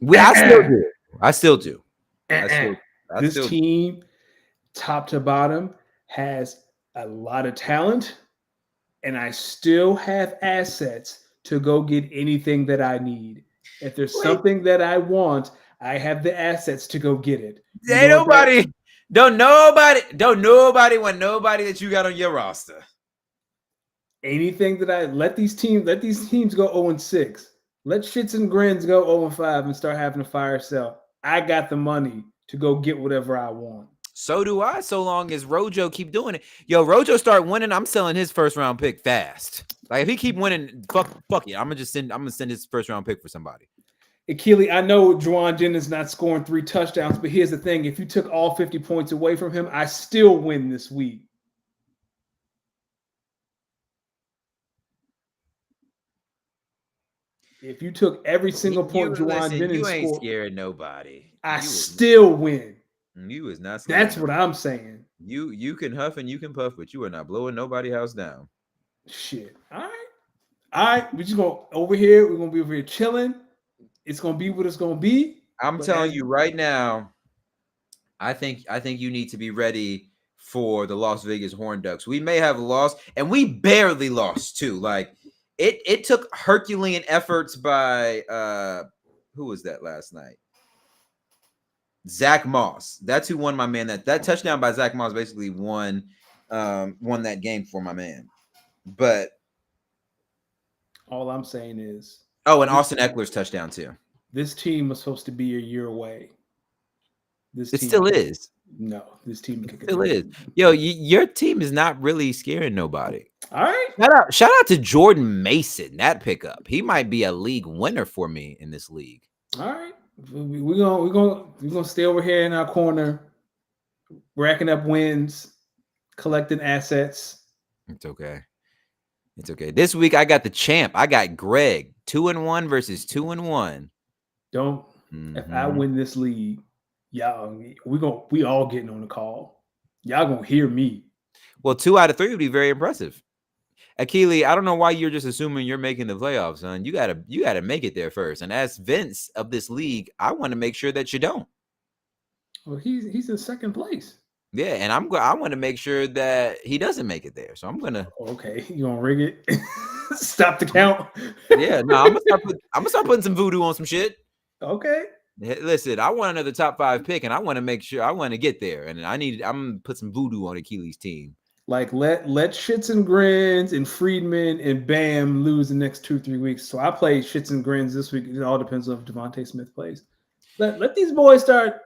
I still do. This team, top to bottom, has a lot of talent, and I still have assets to go get anything that I need. If there's something that I want, I have the assets to go get it. Don't nobody want nobody that you got on your roster. Anything that I let these teams go 0-6. Let shits and grins go 0-5 and start having to fire sell. I got the money to go get whatever I want. So do I, so long as Rojo keep doing it. Yo, Rojo start winning, I'm selling his first round pick fast. Like if he keep winning, fuck it. I'm gonna send his first round pick for somebody. Akili, I know Juwan Jennings not scoring 3 touchdowns, but here's the thing: if you took all 50 points away from him, I still win this week. If you took every single point Juwan Jennings you ain't scored, scared nobody. I still win. You is not scared. That's what I'm saying. You can huff and you can puff, but you are not blowing nobody house down. Shit. All right. We're just gonna over here. We're gonna be over here chilling. It's gonna be what it's gonna be. I'm telling you right now. I think you need to be ready for the Las Vegas Horned Ducks. We may have lost, and we barely lost too. Like it took Herculean efforts by who was that last night? Zach Moss. That's who won my man. That touchdown by Zach Moss basically won that game for my man. But all I'm saying is, and Austin Eckler's touchdown too. This team was supposed to be a year away. It still is. No, this team still is. Yo, your team is not really scaring nobody. All right. Shout out to Jordan Mason. That pickup. He might be a league winner for me in this league. All right. We're gonna stay over here in our corner, racking up wins, collecting assets. It's okay. This week I got the champ. I got Greg 2-1 versus 2-1. Don't. Mm-hmm. If I win this league, y'all, we all getting on the call. Y'all gonna hear me. Well, 2 out of 3 would be very impressive. Akili, I don't know why you're just assuming you're making the playoffs, son. You gotta make it there first. And as Vince of this league, I want to make sure that you don't. Well, he's in second place. Yeah, and I want to make sure that he doesn't make it there. So I'm gonna. Okay, you gonna rig it? Stop the count. Yeah, no, I'm gonna start putting some voodoo on some shit. Okay. Listen, I want another top 5 pick, and I want to make sure I want to get there, and I'm gonna put some voodoo on Akili's team. Like let Shits and Grins and Friedman and Bam lose the next 2-3 weeks. So I play Shits and Grins this week. It all depends on if Devontae Smith plays. Let these boys start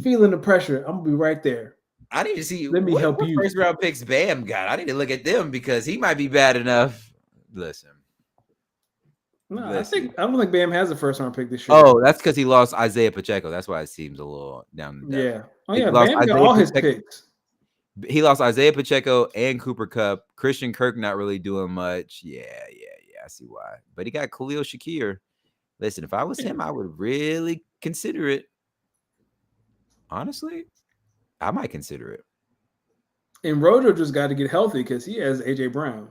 feeling the pressure. I'm gonna be right there. I need to see Let me help what you. first round picks Bam got. I need to look at them because he might be bad enough. Listen. No, I Listen. don't think Bam has a first round pick this year. Oh, that's because he lost Isaiah Pacheco. That's why it seems a little down the depth. Yeah. Oh He yeah, lost Bam got Isaiah all his Pacheco. picks. He lost Isaiah Pacheco and Cooper Kupp. Christian Kirk not really doing much. Yeah. I see why. But he got Khalil Shakir. Listen, if I was him, I would really consider it. Honestly, I might consider it. And Rojo just got to get healthy because he has AJ Brown.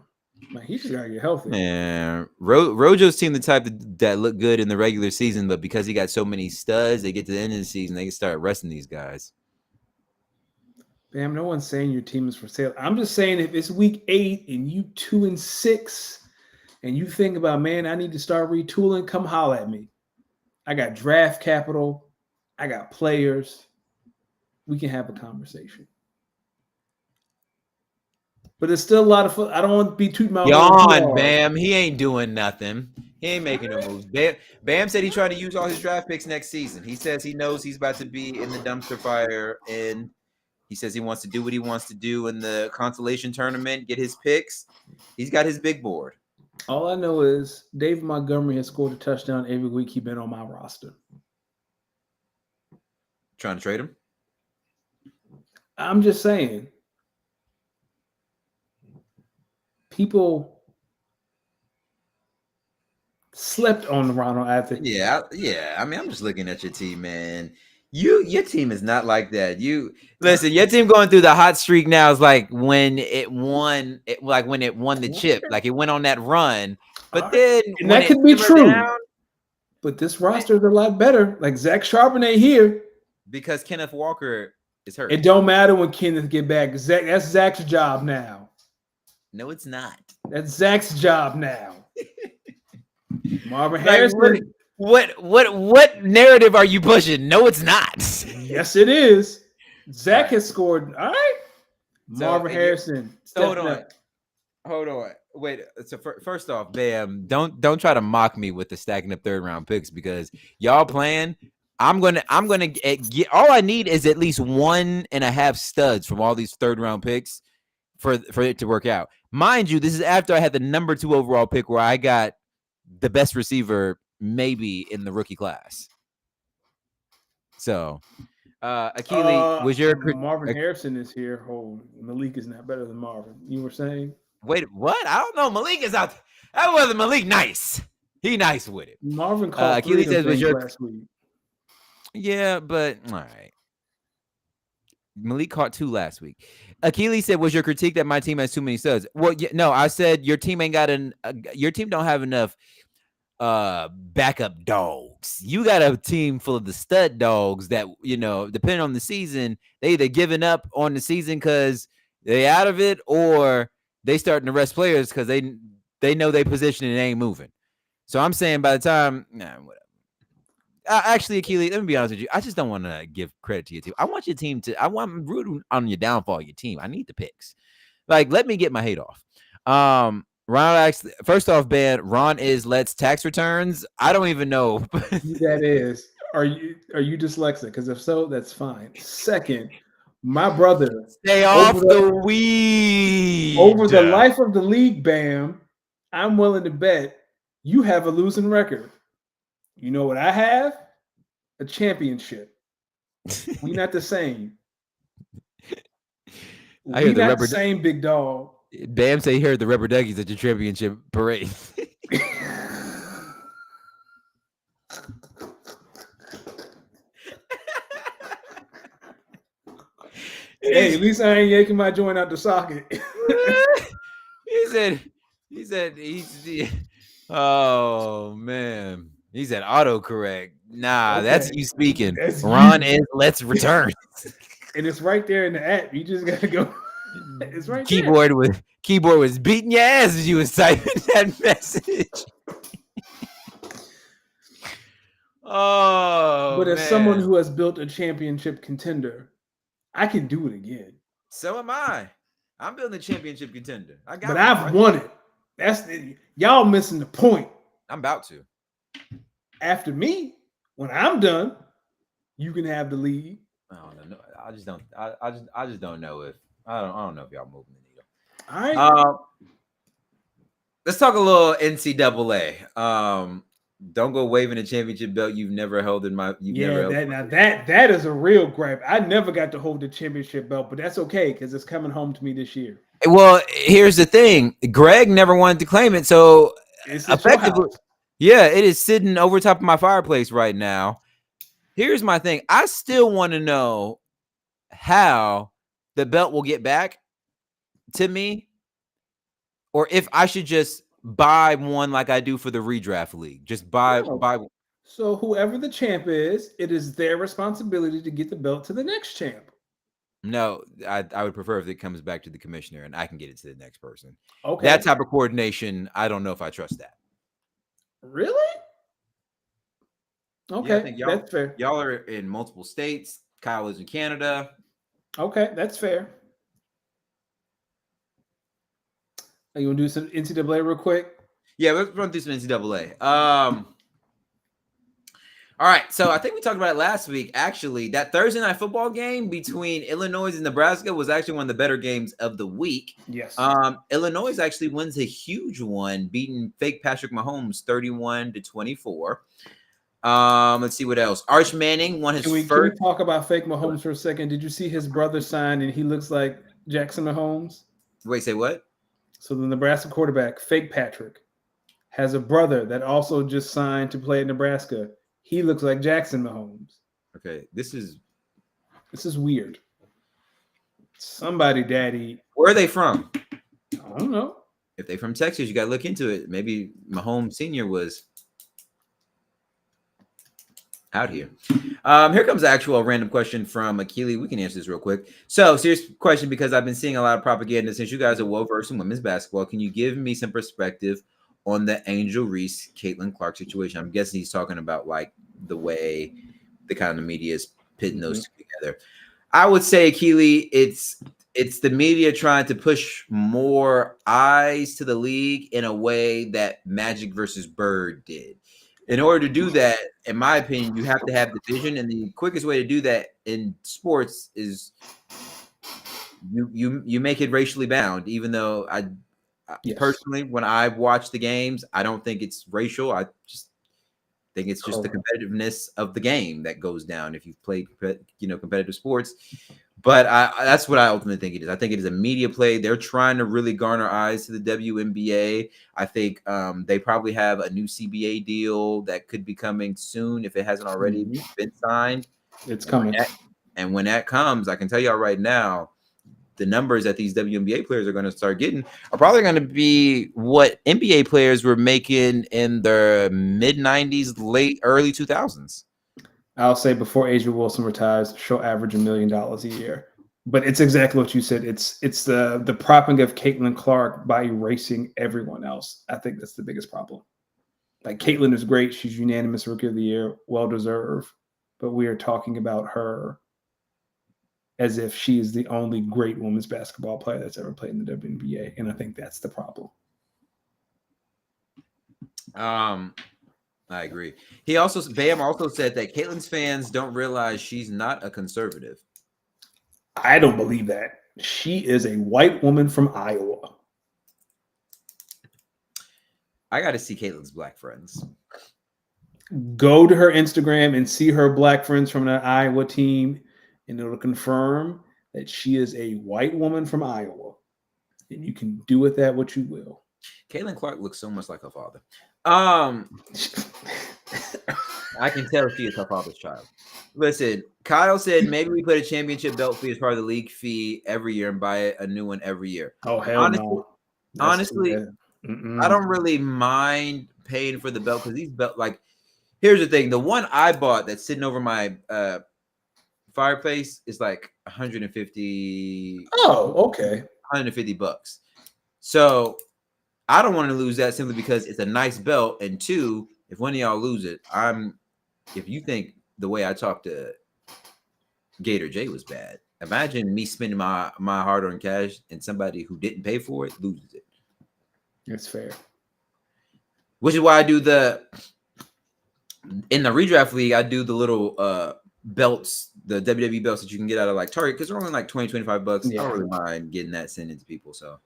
Like, he just got to get healthy. Man, Rojo's team the type that look good in the regular season, but because he got so many studs, they get to the end of the season, they can start resting these guys. Bam, no one's saying your team is for sale. I'm just saying if it's week 8 and you 2-6 and you think about, man, I need to start retooling, come holler at me. I got draft capital. I got players. We can have a conversation. But it's still a lot of fun. I don't want to be tooting my Yawn, Bam. He ain't doing nothing. He ain't making no moves. Bam said he's trying to use all his draft picks next season. He says he knows he's about to be in the dumpster fire, and he says he wants to do what he wants to do in the consolation tournament, get his picks. He's got his big board. All I know is David Montgomery has scored a touchdown every week he's been on my roster. Trying to trade him? I'm just saying. People slept on Ronald after. Yeah. I mean, I'm just looking at your team, man. Your team is not like that. Listen, your team going through the hot streak now is like when it won the chip, like it went on that run. But then and that could be true. But this roster is a lot better. Like Zach Charbonnet here. Because Kenneth Walker is hurt. It don't matter when Kenneth get back. That's Zach's job now. No, it's not. That's Zach's job now. Marvin Harrison. What narrative are you pushing? No, it's not. Yes, it is. Zach has scored. All right. Marvin Harrison. Hold on. Wait. So first off, Bam, don't try to mock me with the stacking up third round picks because y'all playing. I'm gonna get. All I need is at least 1.5 studs from all these third round picks for it to work out. Mind you, this is after I had the number 2 overall pick where I got the best receiver maybe in the rookie class. So, Akili, was your Marvin Harrison is here? Oh, Malik is not better than Marvin. You were saying? Wait, what? I don't know. Malik is out. That wasn't Malik nice. He nice with it. Marvin caught Akili says was your last week. Yeah, but all right. Malik caught 2 last week. Akili said, "Was your critique that my team has too many studs?" Well, no, I said your team ain't got your team don't have enough backup dogs. You got a team full of the stud dogs that depending on the season, they either giving up on the season because they out of it, or they starting to rest players because they know they position and they ain't moving. So I'm saying by the time, whatever. Actually, Akili, let me be honest with you. I just don't want to give credit to your team. I want your team to. I'm rooting on your downfall. Your team. I need the picks. Like, let me get my hate off. Ron asks, first off, Ben, Ron is let's tax returns. I don't even know who that is. Are you dyslexic? Because if so, that's fine. Second, my brother, stay off the weed. Over the life of the league, Bam, I'm willing to bet you have a losing record. You know what I have? A championship. We're not the same. We're not the same, big dog. Bam say he heard the rubber duckies at your championship parade. Hey, at least I ain't yanking my joint out the socket. He said, oh man. He said autocorrect. Nah, okay. That's you speaking. That's Ron you. Is let's return. And it's right there in the app. You just gotta go. It's right keyboard there. Keyboard was beating your ass as you was typing that message. Oh, but as someone who has built a championship contender, I can do it again. So am I. I'm building a championship contender. But I've won it. Y'all missing the point. I'm about to. After me, when I'm done, you can have the lead. I don't know. I just don't. I just don't know if I don't know if y'all moving the needle. All right. Let's talk a little NCAA. Don't go waving a championship belt you've never held in my. You've never Yeah, held. that is a real gripe. I never got to hold the championship belt, but that's okay because it's coming home to me this year. Well, here's the thing. Greg never wanted to claim it, so It's at your effectively, house. yeah, it is sitting over top of my fireplace right now. Here's my thing. I still want to know how the belt will get back to me, or if I should just buy one like I do for the redraft league. Just No. buy. So whoever the champ is, it is their responsibility to get the belt to the next champ. No, I would prefer if it comes back to the commissioner and I can get it to the next person. Okay. That type of coordination, I don't know if I trust that. Really? Yeah, I Okay, think that's fair. y'all are in multiple states. Kyle is in Canada. Okay, that's fair. You want to do some NCAA real quick? Yeah, let's run through some NCAA. All right, so I think we talked about it last week. Actually, that Thursday night football game between Illinois and Nebraska was actually one of the better games of the week. Yes. Illinois actually wins a huge one, beating fake Patrick Mahomes 31-24. Let's see what else. Arch Manning won his Can we talk about fake Mahomes for a second? Did you see his brother signed and he looks like Jackson Mahomes? Wait, say what? So the Nebraska quarterback, fake Patrick, has a brother that also just signed to play at Nebraska. He looks like Jackson Mahomes. Okay, this is weird. Somebody, daddy. Where are they from? I don't know. If they're from Texas, you got to look into it. Maybe Mahomes Sr. was out here. Here comes the actual random question from Akili. We can answer this real quick. So, serious question, because I've been seeing a lot of propaganda. Since you guys are well-versed in women's basketball, can you give me some perspective on the Angel Reese, Caitlin Clark situation? I'm guessing he's talking about like the way the kind of the media is pitting those two together. I would say, Akili, it's the media trying to push more eyes to the league in a way that Magic versus Bird did. In order to do that, in my opinion, you have to have the vision, and the quickest way to do that in sports is you make it racially bound. Even though personally, when I watch the games, I don't think it's racial. I just think it's just the competitiveness of the game that goes down if you've played, competitive sports. But that's what I ultimately think it is. I think it is a media play. They're trying to really garner eyes to the WNBA. I think they probably have a new CBA deal that could be coming soon if it hasn't already been signed. It's coming. And when that comes, I can tell y'all right now, the numbers that these WNBA players are going to start getting are probably going to be what NBA players were making in the mid-90s, early 2000s. I'll say before Asia Wilson retires, she'll average $1 million a year. But it's exactly what you said. It's the propping of Caitlin Clark by erasing everyone else. I think that's the biggest problem. Like, Caitlin is great. She's unanimous Rookie of the Year, well-deserved. But we are talking about her as if she is the only great women's basketball player that's ever played in the WNBA. And I think that's the problem. I agree. Bam also said that Caitlin's fans don't realize she's not a conservative. I don't believe that. She is a white woman from Iowa. I got to see Caitlin's black friends. Go to her Instagram and see her black friends from the Iowa team, and it'll confirm that she is a white woman from Iowa. And you can do with that what you will. Caitlin Clark looks so much like her father. I can tell she is her father's child. Listen, Kyle said maybe we put a championship belt fee as part of the league fee every year and buy a new one every year. Oh, hell no. Honestly, I don't really mind paying for the belt because these belt, like, here's the thing. The one I bought that's sitting over my fireplace is like $150. Oh, okay. $150. So I don't want to lose that simply because it's a nice belt. And two, if one of y'all lose it, if you think the way I talked to Gator J was bad, imagine me spending my hard-earned cash and somebody who didn't pay for it loses it. It's fair. Which is why I do in the redraft league, I do the little belts the WWE belts that you can get out of like Target because they're only like $20-$25. Yeah. I don't really mind getting that sent into people. So,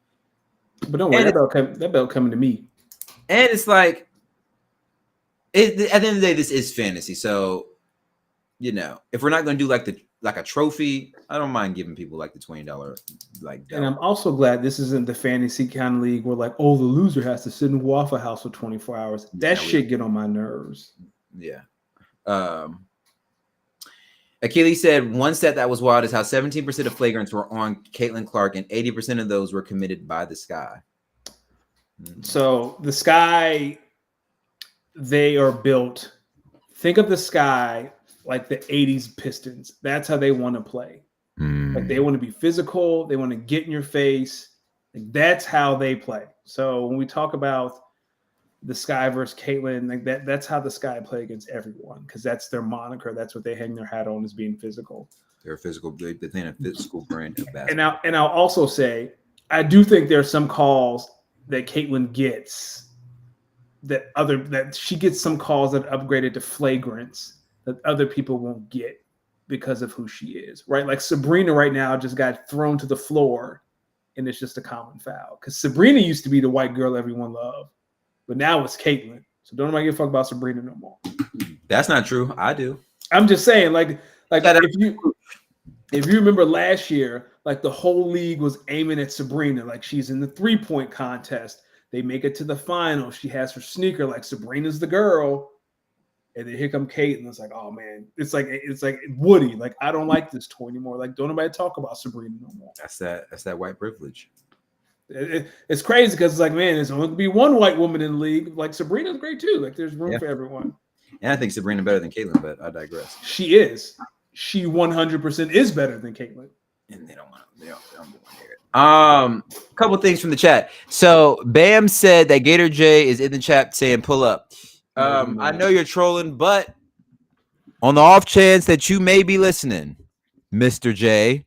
but don't worry, that belt coming to me. And it's like, at the end of the day, this is fantasy. So, if we're not going to do like a trophy, I don't mind giving people like the $20 like. And I'm also glad this isn't the fantasy kind of league where like, oh, the loser has to sit in Waffle House for 24 hours. That shit get on my nerves. Yeah. Achilles said one stat that was wild is how 17% of flagrants were on Caitlin Clark and 80% of those were committed by the Sky. So the Sky, they are built. Think of the Sky like the 80s Pistons. That's how they want to play. Like they want to be physical. They want to get in your face. Like that's how they play. So when we talk about the Sky versus Caitlin, like that's how the Sky play against everyone because that's their moniker. That's what they hang their hat on, is being physical. They're a physical brand of basketball. And I'll also say, I do think there are some calls that Caitlin gets that she gets some calls that are upgraded to flagrants that other people won't get because of who she is, right? Like Sabrina right now just got thrown to the floor and it's just a common foul because Sabrina used to be the white girl everyone loved, but now it's Caitlin. So don't nobody give a fuck about Sabrina no more. That's not true. I do. I'm just saying, like if you remember last year, like the whole league was aiming at Sabrina, like she's in the 3-point contest. They make it to the final. She has her sneaker, like Sabrina's the girl. And then here come Kate, and it's like, oh man, it's like Woody. Like, I don't like this toy anymore. Like, don't nobody talk about Sabrina no more. That's that white privilege. It's crazy because it's like, man, there's only gonna be one white woman in the league. Like Sabrina's great too. Like, there's room for everyone. And I think Sabrina better than Caitlin, but I digress. She is. She 100% is better than Caitlin. And they don't want to hear it. Couple things from the chat. So Bam said that Gator J is in the chat saying pull up. I know you're trolling, but on the off chance that you may be listening, Mr. J,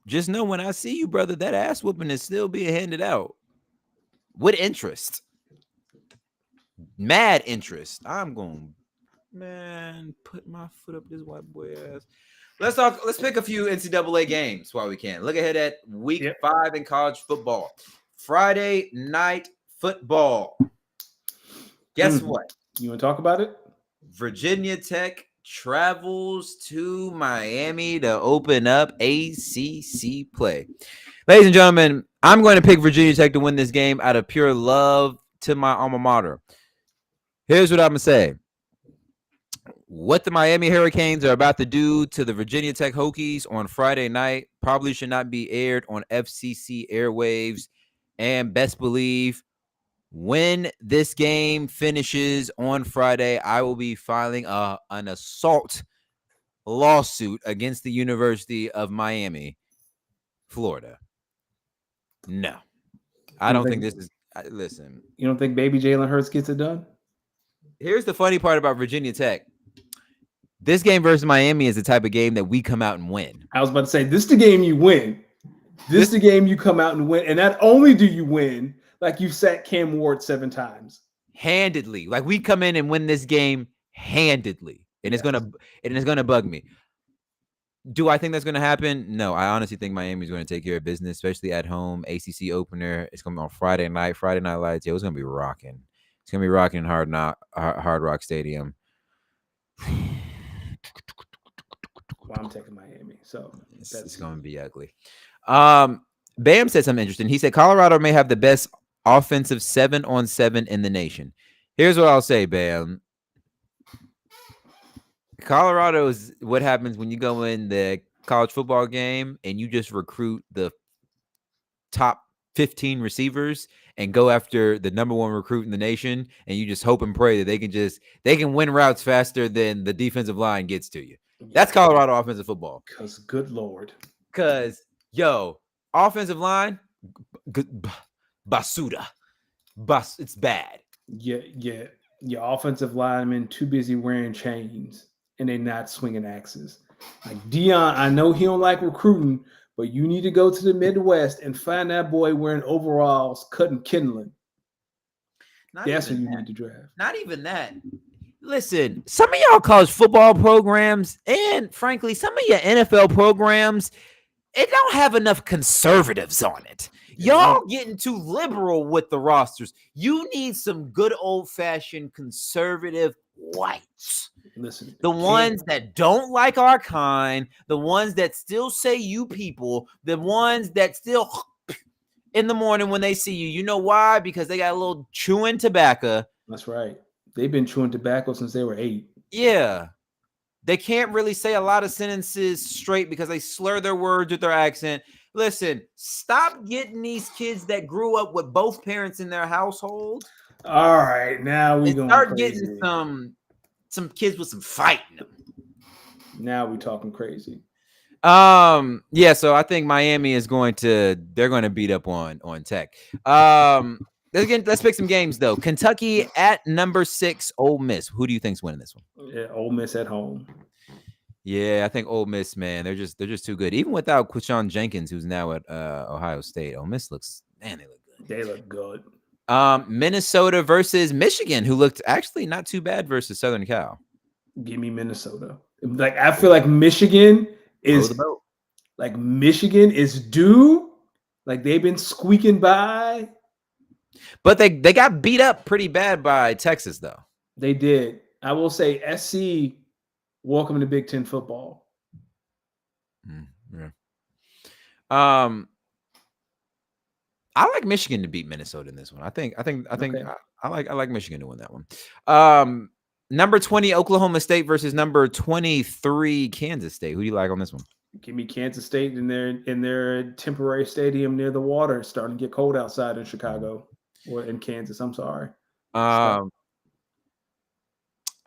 just know when I see you, brother, that ass whooping is still being handed out. With interest. Mad interest. I'm going, man, put my foot up this white boy ass. Let's pick a few NCAA games while we can. Look ahead at week 5 in college football. Friday night football. Guess what? You want to talk about it? Virginia Tech travels to Miami to open up ACC play. Ladies and gentlemen, I'm going to pick Virginia Tech to win this game out of pure love to my alma mater. Here's what I'm going to say. What the Miami Hurricanes are about to do to the Virginia Tech Hokies on Friday night probably should not be aired on FCC airwaves. And best believe, when this game finishes on Friday, I will be filing an assault lawsuit against the University of Miami, Florida. No, I don't think this is. Listen, you don't think baby Jalen Hurts gets it done? Here's the funny part about Virginia Tech. This game versus Miami is the type of game that we come out and win. I was about to say, this is the game you win. This is the game you come out and win. And not only do you win, like you've sacked Cam Ward 7 times. Handedly. Like we come in and win this game handedly. And it's gonna bug me. Do I think that's gonna happen? No, I honestly think Miami's gonna take care of business, especially at home. ACC opener. It's gonna be on Friday night lights. Yeah, it's gonna be rocking. It's gonna be rocking in Hard Rock Stadium. Well, I'm taking Miami, so it's going to be ugly. Bam said something interesting. He said Colorado may have the best offensive 7-on-7 in the nation. Here's what I'll say, Bam. Colorado is what happens when you go in the college football game and you just recruit the top 15 receivers and go after the number 1 recruit in the nation, and you just hope and pray that they can win routes faster than the defensive line gets to you. That's Colorado offensive football. Because good Lord. Because, offensive line, basuda. It's bad. Yeah. Your offensive linemen too busy wearing chains, and they're not swinging axes. Like Dion, I know he don't like recruiting, but you need to go to the Midwest and find that boy wearing overalls, cutting kindling. That's what you need to draft. Not even that. Listen, some of y'all college football programs and frankly, some of your NFL programs, it don't have enough conservatives on it. It don't. Y'all getting too liberal with the rosters. You need some good old-fashioned conservative whites. Listen, The can't. ones that don't like our kind, the ones that still say you people, the ones that still in the morning when they see you. You know why? Because they got a little chewing tobacco. That's right. They've been chewing tobacco since they were 8. Yeah. They can't really say a lot of sentences straight because they slur their words with their accent. Listen, stop getting these kids that grew up with both parents in their household All right, now we and going start getting crazy. some kids with some fight in them. Now we talking crazy. Yeah, so I think Miami is they're going to beat up on Tech. Let's pick some games though. Kentucky at number 6, Ole Miss. Who do you think's winning this one? Yeah, Ole Miss at home. Yeah, I think Ole Miss, man, they're just too good. Even without Quishon Jenkins, who's now at Ohio State, Ole Miss they look good. They look good. Minnesota versus Michigan, who looked actually not too bad versus Southern Cal. Give me Minnesota. Like I feel like Michigan is due. Like they've been squeaking by. But they got beat up pretty bad by Texas, though. They did. I will say SC, welcome to Big Ten football. Yeah. I like Michigan to beat Minnesota in this one. I think okay. I like Michigan to win that one. Number 20 Oklahoma State versus number 23 Kansas State. Who do you like on this one? Give me Kansas State in their temporary stadium near the water. It's starting to get cold outside in Chicago or in Kansas. I'm sorry. I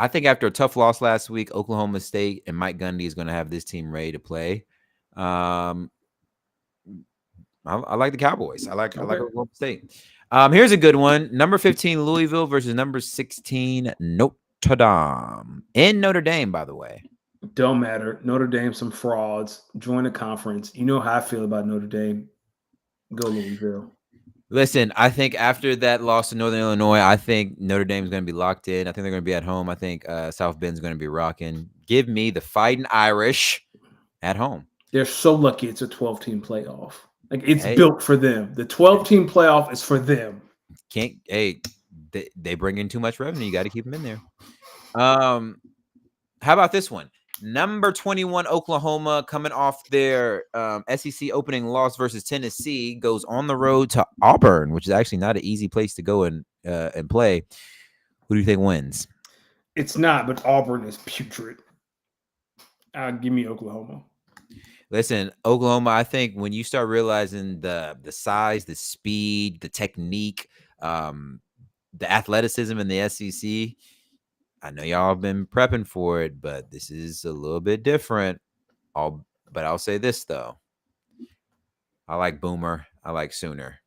think after a tough loss last week, Oklahoma State and Mike Gundy is going to have this team ready to play. I like the Cowboys. I like Oklahoma State. Here's a good one. Number 15 Louisville versus number 16 Notre Dame. In Notre Dame, by the way. Don't matter. Notre Dame, some frauds. Join the conference. You know how I feel about Notre Dame. Go Louisville. Listen, I think after that loss to Northern Illinois, I think Notre Dame is going to be locked in. I think they're going to be at home. I think South Bend's going to be rocking. Give me the Fighting Irish at home. They're so lucky it's a 12-team playoff. Like it's built for them. The 12-team playoff is for them. They bring in too much revenue. You got to keep them in there. How about this one? Number 21 Oklahoma, coming off their SEC opening loss versus Tennessee, goes on the road to Auburn, which is actually not an easy place to go and play. Who do you think wins? It's not, but Auburn is putrid. Give me Oklahoma. Listen, Oklahoma, I think when you start realizing the size, the speed, the technique, the athleticism in the SEC, I know y'all have been prepping for it, but this is a little bit different. But I'll say this, though. I like Boomer. I like Sooner.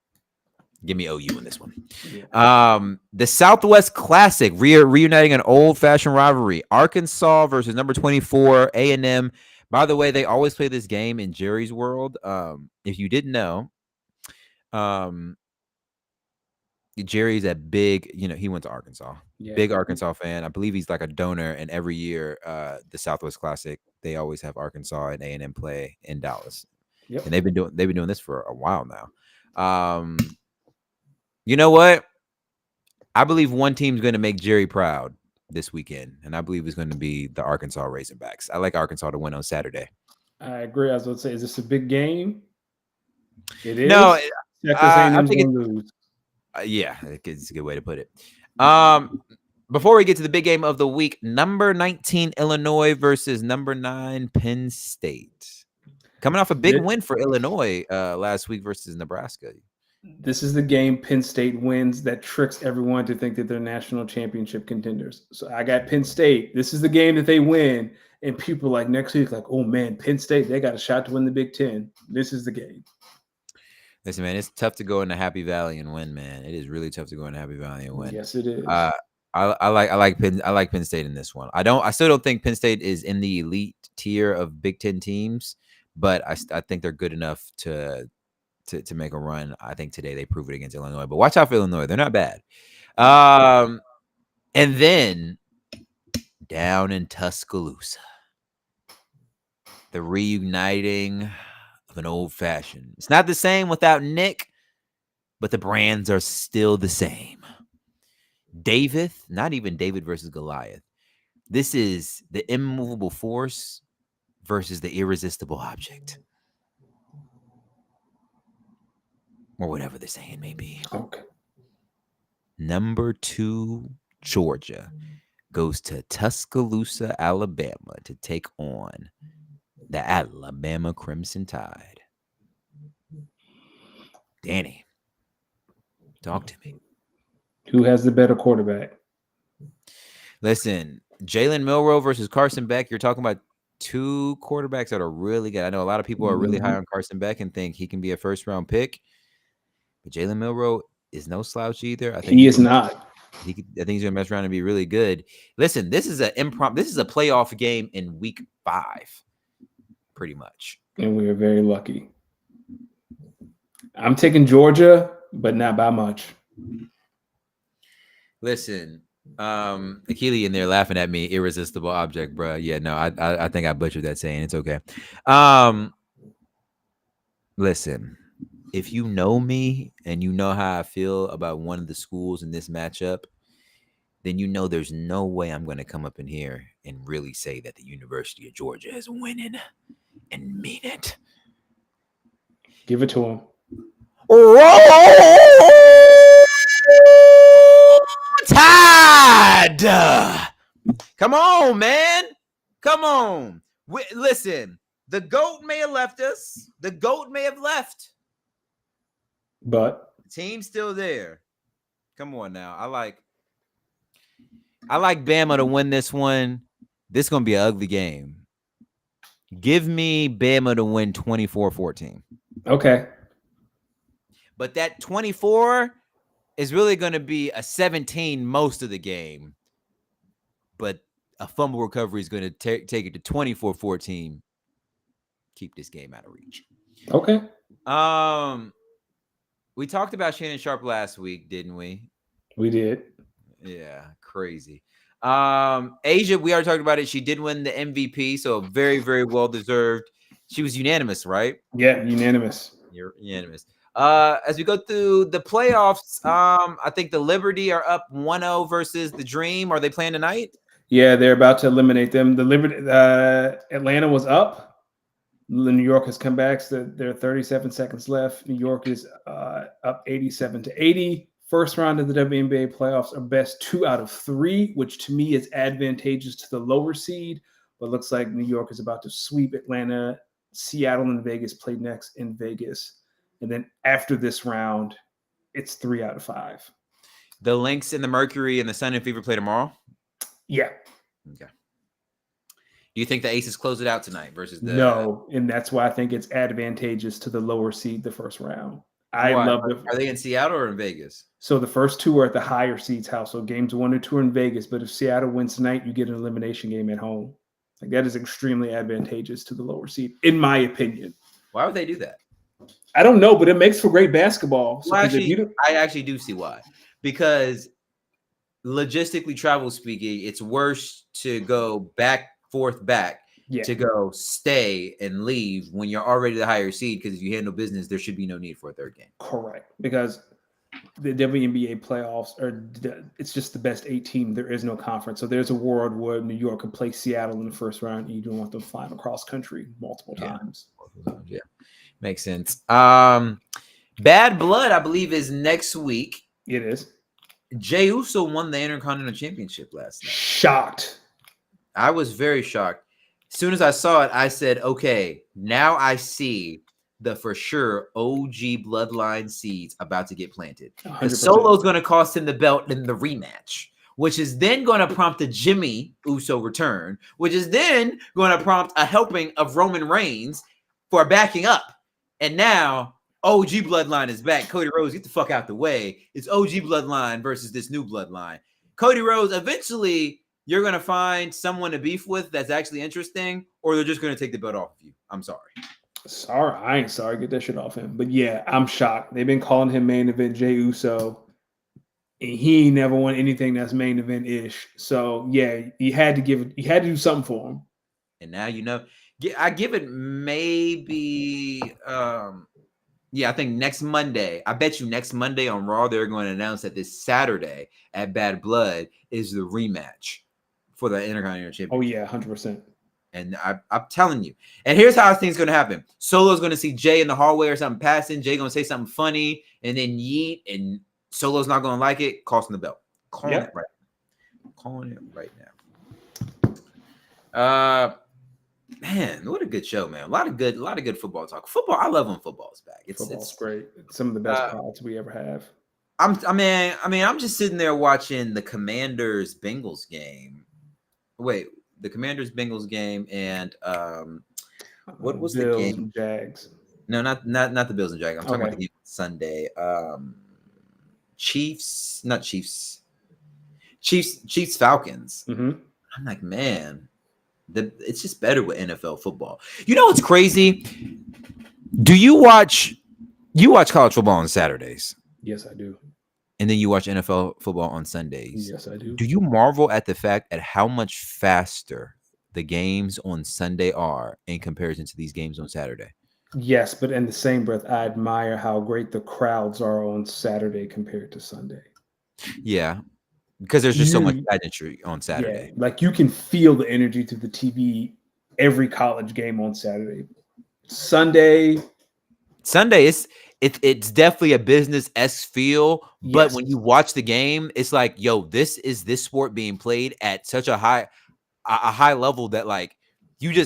Give me OU in this one. Yeah. The Southwest Classic, reuniting an old-fashioned rivalry. Arkansas versus number 24, A&M. By the way, they always play this game in Jerry's World. If you didn't know, Jerry's a big, he went to Arkansas. Yeah. Big Arkansas fan. I believe he's like a donor, and every year, the Southwest Classic, they always have Arkansas and A&M play in Dallas. Yep. And they've been doing this for a while now. You know what? I believe one team's going to make Jerry proud this weekend, and I believe it's going to be the Arkansas Razorbacks. I like Arkansas to win on Saturday. I agree. I was going to say, is this a big game? It is. No, I think it's lose. Yeah, it's a good way to put it. Before we get to the big game of the week, number 19 Illinois versus number 9 Penn State. Coming off a big win for Illinois last week versus Nebraska. This is the game Penn State wins that tricks everyone to think that they're national championship contenders. So I got Penn State. This is the game that they win. And people like next week, like, oh, man, Penn State, they got a shot to win the Big Ten. This is the game. Listen, man, it's tough to go into Happy Valley and win, man. It is really tough to go into Happy Valley and win. Yes, it is. I like Penn State in this one. I still don't think Penn State is in the elite tier of Big Ten teams, but I think they're good enough to make a run. I think today they prove it against Illinois. But watch out for Illinois. They're not bad. And then down in Tuscaloosa. The reuniting of an old fashioned. It's not the same without Nick, but the brands are still the same. David, not even David versus Goliath. This is the immovable force versus the irresistible object. Or whatever the saying may be. Okay. Number 2, Georgia, goes to Tuscaloosa, Alabama to take on the Alabama Crimson Tide. Danny, talk to me. Who has the better quarterback? Listen, Jalen Milroe versus Carson Beck. You're talking about 2 quarterbacks that are really good. I know a lot of people are really high on Carson Beck and think he can be a first-round pick. But Jalen Milroe is no slouch either. I think He is not. I think he's gonna mess around and be really good. Listen, this is a playoff game in week 5, pretty much. And we are very lucky. I'm taking Georgia, but not by much. Listen, Akili in there laughing at me, irresistible object, bro. Yeah, no, I think I butchered that saying. It's okay. Listen, if you know me and you know how I feel about one of the schools in this matchup, then you know there's no way I'm going to come up in here and really say that the University of Georgia is winning and mean it. Give it to him. Tide! Come on, man. Come on. Listen, the GOAT may have left us. The GOAT may have left. But the team's still there. Come on now. I like Bama to win this one. This is going to be an ugly game. Give me Bama to win 24-14. Okay. But that 24 is really going to be a 17 most of the game. But a fumble recovery is going to take it to 24-14. Keep this game out of reach. Okay. We talked about Shannon Sharp last week, didn't we? We did. Yeah, crazy. Asia, we already talked about it. She did win the MVP, so very, very well deserved. She was unanimous, right? Yeah, unanimous. You're unanimous. As we go through the playoffs, I think the Liberty are up 1-0 versus the Dream. Are they playing tonight? Yeah, they're about to eliminate them. The Liberty, Atlanta was up. New York has come back. So there are 37 seconds left. New York is up 87-80. First round of the WNBA playoffs are best 2 out of 3, which to me is advantageous to the lower seed. But looks like New York is about to sweep Atlanta. Seattle and Vegas play next in Vegas. And then after this round, it's 3 out of 5. The Lynx and the Mercury and the Sun and Fever play tomorrow? Yeah. Okay. Do you think the Aces close it out tonight versus the... No, and that's why I think it's advantageous to the lower seed the first round. Are they in Seattle or in Vegas? So the first 2 are at the higher seeds house. So games 1 and 2 are in Vegas. But if Seattle wins tonight, you get an elimination game at home. Like that is extremely advantageous to the lower seed, in my opinion. Why would they do that? I don't know, but it makes for great basketball. So I actually do see why. Because logistically, travel speaking, it's worse to go back to go stay and leave when you're already the higher seed, because if you handle business, there should be no need for a third game. Correct. Because the WNBA playoffs it's just the best 8 team. There is no conference. So there's a world where New York could play Seattle in the first round and you don't want them flying across country multiple times. Yeah. Makes sense. Bad Blood, I believe, is next week. It is. Jey Uso won the Intercontinental Championship last night. Shocked. I was very shocked. As soon as I saw it, I said, okay, now I see the for sure OG bloodline seeds about to get planted. Because Solo's going to cost him the belt in the rematch, which is then going to prompt a Jimmy Uso return, which is then going to prompt a helping of Roman Reigns for backing up. And now OG bloodline is back. Cody Rhodes, get the fuck out the way. It's OG bloodline versus this new bloodline. Cody Rhodes, eventually you're going to find someone to beef with that's actually interesting, or they're just going to take the belt off of you. I'm sorry. Sorry. I ain't sorry. Get that shit off him. But yeah, I'm shocked. They've been calling him main event Jey Uso. and he never won anything that's main event ish. So yeah, you had to do something for him. And now I give it maybe yeah, I think next Monday. I bet you next Monday on Raw they're going to announce that this Saturday at Bad Blood is the rematch for the Intercontinental Championship. Oh yeah, 100%. And I'm telling you. And here's how things going to happen. Solo's going to see Jay in the hallway or something passing. Jay going to say something funny, and then yeet, and Solo's not going to like it. Costing the belt. Calling it right now. Man, what a good show, man. A lot of good football talk. Football, I love when football's back. Football's great. It's some of the best pods we ever have. I'm just sitting there watching the Commanders Bengals game. Wait, the Commanders Bengals game and what was Bills the game? And Jags. No, not the Bills and Jags. I'm talking about the game Sunday. Chiefs Falcons. Mm-hmm. I'm like, man, it's just better with NFL football. You know what's crazy? Do you watch college football on Saturdays? Yes, I do. And then you watch NFL football on Sundays. Yes, I do. Do you marvel at the fact at how much faster the games on Sunday are in comparison to these games on Saturday? Yes, but in the same breath, I admire how great the crowds are on Saturday compared to Sunday. Yeah, because there's just so much pageantry on Saturday. Yeah, like you can feel the energy through the TV every college game on Saturday. Sunday, it's definitely a business-esque feel, but when you watch the game, it's like, yo, this sport being played at such a high level that like you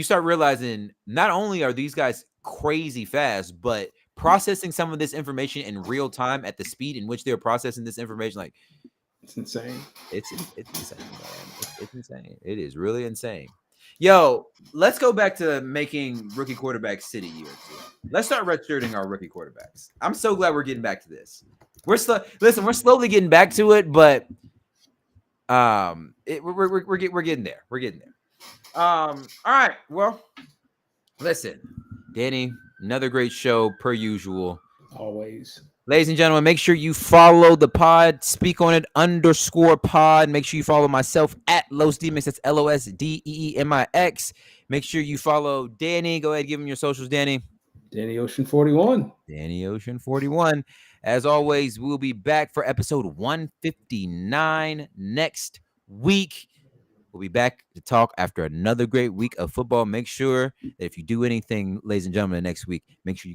start realizing not only are these guys crazy fast, but processing some of this information in real time at the speed in which they're processing this information, like it's insane. It's insane, man. It's insane. It is really insane. Yo, let's go back to making rookie quarterbacks sit a year or two. Let's start redshirting our rookie quarterbacks. I'm so glad we're getting back to this. We're slowly getting back to it, but we're getting there. We're getting there. All right. Well, listen, Danny, another great show per usual. Always. Ladies and gentlemen, make sure you follow the pod, Speak On It _pod. Make sure you follow myself at LosDemix. That's LOSDEEMIX. Make sure you follow Danny. Go ahead, give him your socials, Danny. Danny Ocean 41. Danny Ocean 41. As always, we'll be back for episode 159 next week. We'll be back to talk after another great week of football. Make sure that if you do anything, ladies and gentlemen, next week, make sure you